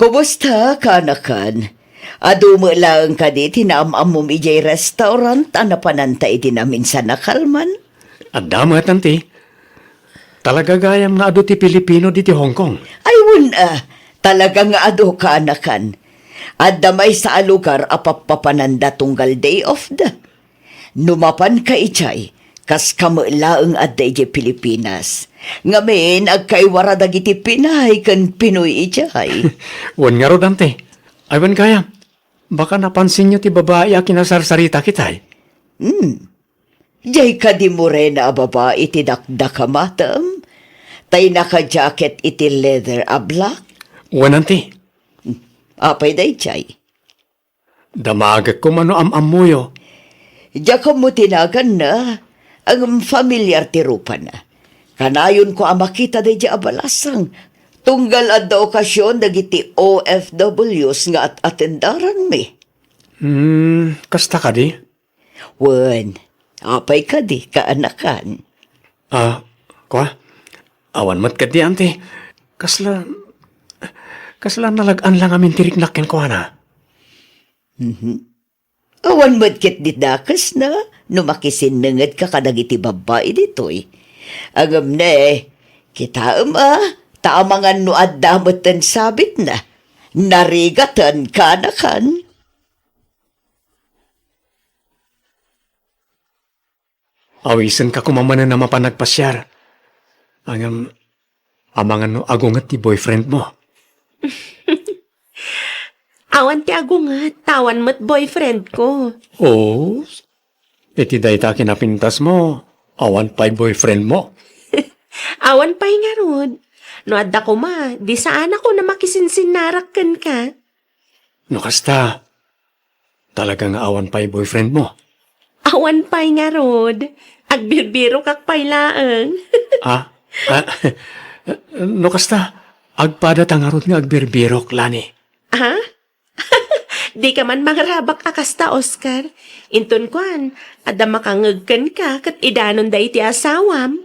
Kumusta kaanakan? Adumo lang ka di tinamamum ijay restaurant anapananta iti namin sa nakalman. At damat, Auntie. Talaga gayam nga ado ti Pilipino di ti Hong Kong. Ayun talaga nga ado kaanakan. At damay sa alugar apapapananda tunggal day of the. Numapan ka ichay, kas kamulaang at iti Pilipinas. Ngamin, agkaywara dagiti Pinay kan Pinoy ichay. Wan nga ro, Auntie. Aywan gayam. Baka napansin nyo ti babae a kinasarsarita kitay. Jay ka di mo rin na babae iti dakdakamatam. Tay naka-jacket iti leather a black. Wan, Auntie. Apay day chay. Damagag ko mano am-amuyo. Diya ka mo tinagan na. Ang familiar ti rupa na. Kanayon ko ang makita day diya abalasang. Tunggal at da okasyon dagiti OFWs nga at atendaran mi. Kasta ka di? Wen, apay ka di kaanakan. Kwa? Awan mat ka di, Auntie. Kasla nalagaan lang amin tiriknakin ko, ana. Awan madkit di dakas na, numakisinangad ka kadagiti babae ditoy. Agam na kita taamangan no at damatan sabit na, narigatan kanakan. Awisan ka kumamanan na mapanagpasyar. Amangan no agungat ti boyfriend mo. Awan ti agungat. Tawan mo't boyfriend ko. Oh, iti dayta kinapintas mo. Awan pa'y boyfriend mo. Awan pa'y nga rod. No adda ko ma, di saan ako na makisinsinarakan ka. No kasta, talagang awan pa yung boyfriend mo. Awan pa'y nga rod. Agbirbiro kak pa'y laang. Ah, ah, no kasta, agpada tangarot nga agbirbirok, Lani. Ha? Di ka man mangarabak akasta, Oscar. Inton kwan, adda makangagkan ka kat idanon da iti asawam.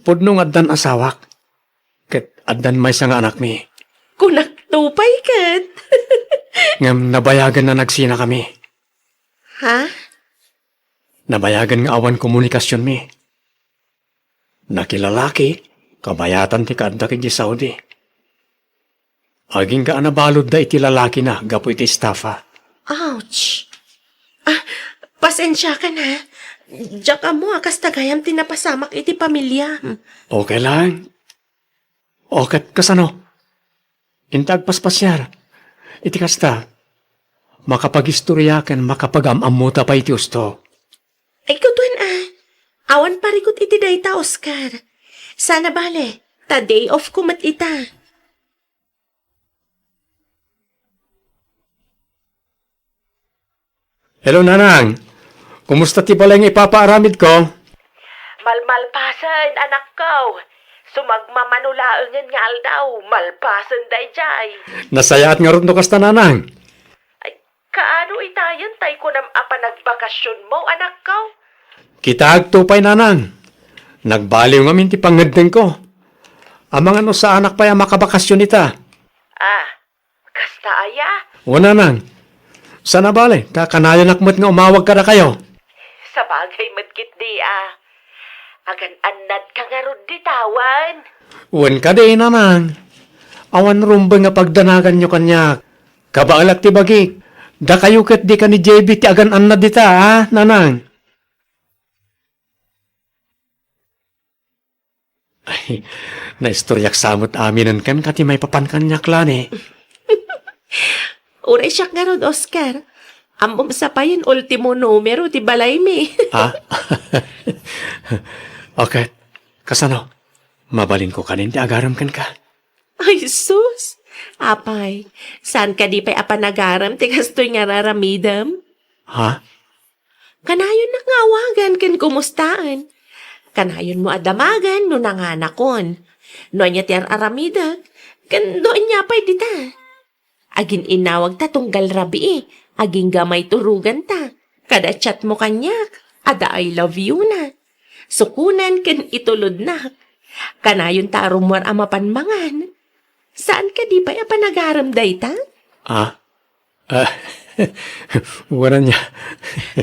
Pudnong addan asawak. Ket addan may nga anak mi. Kunak tupay kat. Ngam nabayagan na nagsina kami. Ha? Nabayagan nga awan komunikasyon mi. Nakilalaki, kabayatan ti kadda kiti Saudi. Aging ka anabalod da iti lalaki na, gapo iti staffa. Ouch! Pasensya ka na. Diyak ka mo, akas tagayam tinapasamak iti pamilya. Okay lang. Okay, kasano? Intag paspasyar. Iti kasta. Makapag-istorya ken makapag-amamuta pa iti usto. Ay, kutuan awan parikot iti dayta, Oscar. Sana bale, ta day off kumat ita. Hello, Nanang. Kumusta ti pala yung ipapaaramid ko? Malmalpasan, anak ko. Sumagmamanulaangan nga aldaw, malpasan day jay. Nasayaat nga rin no kasta, Nanang. Ay, kaano itayan tay ko nam apa nagbakasyon mo, anak ko? Kita agtupay, Nanang. Nagbaliw nga minti pangadeng ko. Amang ano sa anak pa yung makabakasyon ita. Kasta aya? O, Nanang. Sana bale, kakanayan akmat nga umawag ka na kayo. Sa bagay madkit di Agan anad ka nga ron di tawan. Uwan ka di, Nanang. Awan rumba nga pagdanagan nyo kanya. Kabaalak ti bagi. Da kayo ket di ka ni JB ti agan anad dita, ha, Nanang? Ay, naistoryak samot aminan kan kati may papankanyak lani. Uray siya nga ron, Oscar. Amom sa pa yun, ultimo numero, ti balay mi. Ha? Okay. Kasano? Mabalin ko kanin ti agaram kan ka. Ay, sus! Apay, saan ka di pa'y apanagaram, ti kastoy nga raramidam? Ha? Kanayon na ngawagan kan kumustaan. Kanayon mo adamagan no nanganakon. No niya ti aramida, kan doon niya pa'y dita. Agin inawag ta tunggal rabi aging gamay turugan ta. Kada chat mo kanyak, ada I love you na. Sukunan kan itulod na. Kanayon ta rumor amapanmangan. Saan ka di pa panagaram day ta? Ah? Wala niya.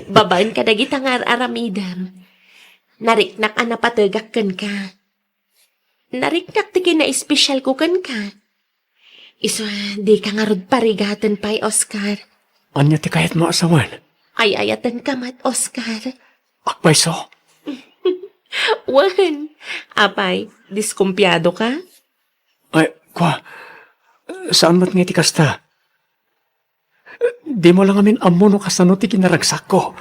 Babaen ka dagita nga aramidam. Nariknak anapatagak kan ka. Nariknak ti kina espesyal ko kan ka. Iso, di ka nga rod parigatan pa'y, Oscar. Anya ti kayat mo asawan? Ay ayatan ka mat, Oscar. Akbay so. Wan. Apay, diskumpyado ka? Ay, kwa. Saan mat nga ti kasta? Di mo lang amin amuno kasano ti kinaragsak ko.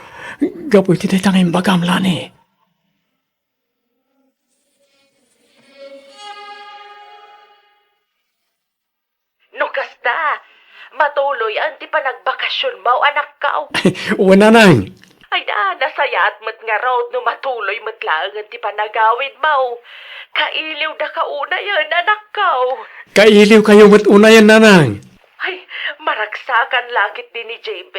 Gapoy ti day tangayang bagam lani. No kasta, matuloy ang ti panagbakasyon mo, anak ka. Wala nang. Ay nasayat mat nga raw no matuloy matlaang ang ti panagawid mo. Kailiw da ka una yan, anak ka. Kailiw kayo mat unayan nanang. Ay, maragsakan langit din ni JB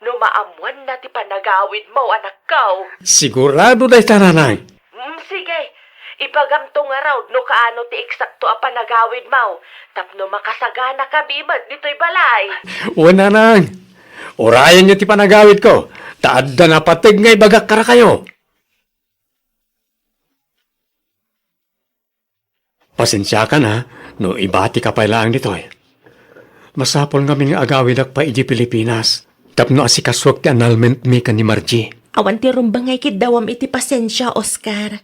no maamuan na ti panagawid mo, anak ka. Sigurado day tananang. Sige, ipagamto nga raw no kaano ti eksakto a panagawid mo. Tapno makasagana ka bimad dito'y balay. Wala nang. Orayan nyo ti panagawid ko. Taadda na patig ngay bagak kara kayo. Pasensya ka na, no ibati ka pa lang dito eh. Masapol nga nga agawid ak pa iji Pilipinas. Tapno asikaswag ti annulment mi ka ni Margie. Awan ti rumbangay kid dawam iti pasensya, Oscar.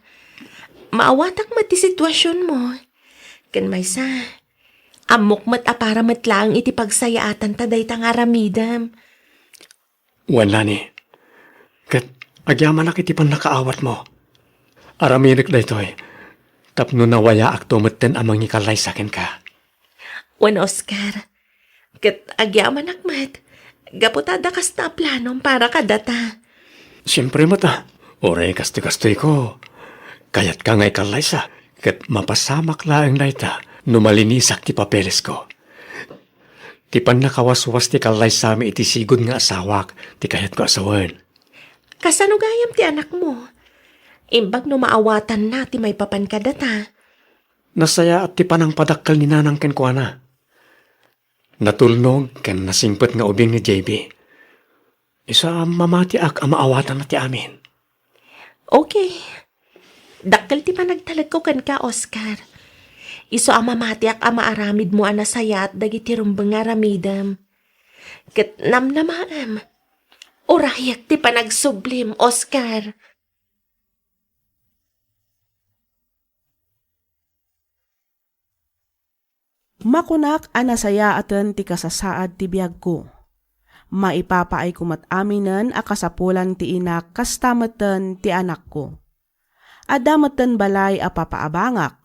Maawatak mat ti sitwasyon mo. Kan may sa, amok mat apara mat lang iti pagsayaatan taday tang aramidam. Wala ni. Kat agyaman na kiti pan nakaawat mo. Araminik na ito'y. Tapno nawaya ak tumuten amang ikalay sa akin ka. Wan Oscar, kat agyaman akmat, gaputada kas na planom para kadata. Siyempre mo ta. Oray kastoy-kastoy ko. Kayat ka nga ikalay sa. Kat mapasamak laang na ita. Numalinisak ti papeles ko. Ti pan nakawaswas ti kalay sa mi iti sigod nga asawak. Ti kayat ko asawan. Kasanugayam ti anak mo. Imbag no maawatan na ti may papan kadata. Nasaya at ti panang padakkel ni nanang ken kuana. Natulnog ken nasingpet nga ubing ni JB. Isa mamati ak ang maawatan na ti amin. Okay. Dakkel ti panagtalag ko kan ka, Oscar. Iso ang mamatiak ang maaramid mo anasaya at dagiti rumbang aramidam. Kat namnamaam. Orayak ti panagsublim, Oscar. Makunak anasaya aten ti kasasaad ti biyag ko. Maipapaay kumat aminan a kasapulan ti inak kastameten ti anak ko. Adameten balay a papaabangak.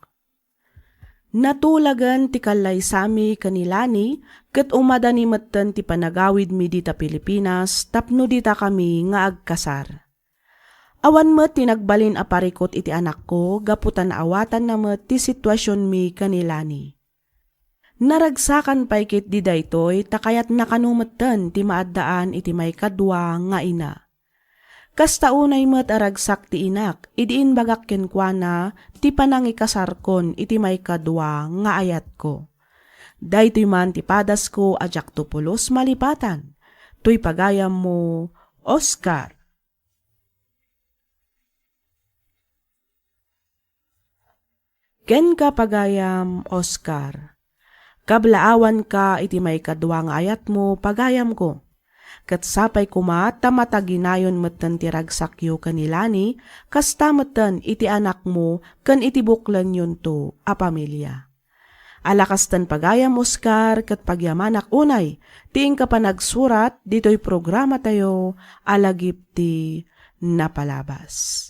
Natulagan ti kalay sami kanilani ket umadani metten ti panagawid mi dita Pilipinas tapno dita kami nga agkasar. Awan met tinagbalin a parikot iti anak ko gaputan awatan na met ti sitwasyon mi kanilani. Naragsakan pay kit di daytoy takayat nakanumetten ti maaddaan iti may kadwa nga ina. Kasta unay met aragsak ti inak, idiin bagak kenkwana ti panangikasarkon iti may kadwa nga ayat ko. Daytoy man ti padas ko ajak tupulos malipatan, tuy pagayam mo, Oscar. Ken ka pagayam, Oscar. Kablaawan ka iti may kadwa nga ayat mo, pagayam ko. Kat sapay kuma tamataginayon metten ti ragsakyo kanilani, kasta metten iti anak mo, kan iti buklan yun to, a pamilya. Alakastan pagayam, Oscar, kat pagyamanak unay, tiing ka pa nagsurat, dito'y programa tayo, alagip ti napalabas.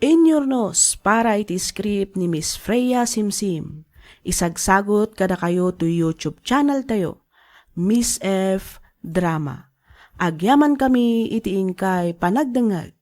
Inyornos para iti script ni Miss Freya Simsim. Isagsagot kada kayo to YouTube channel tayo, Miss F. Drama. Agyaman kami iti ingkay panagdengag.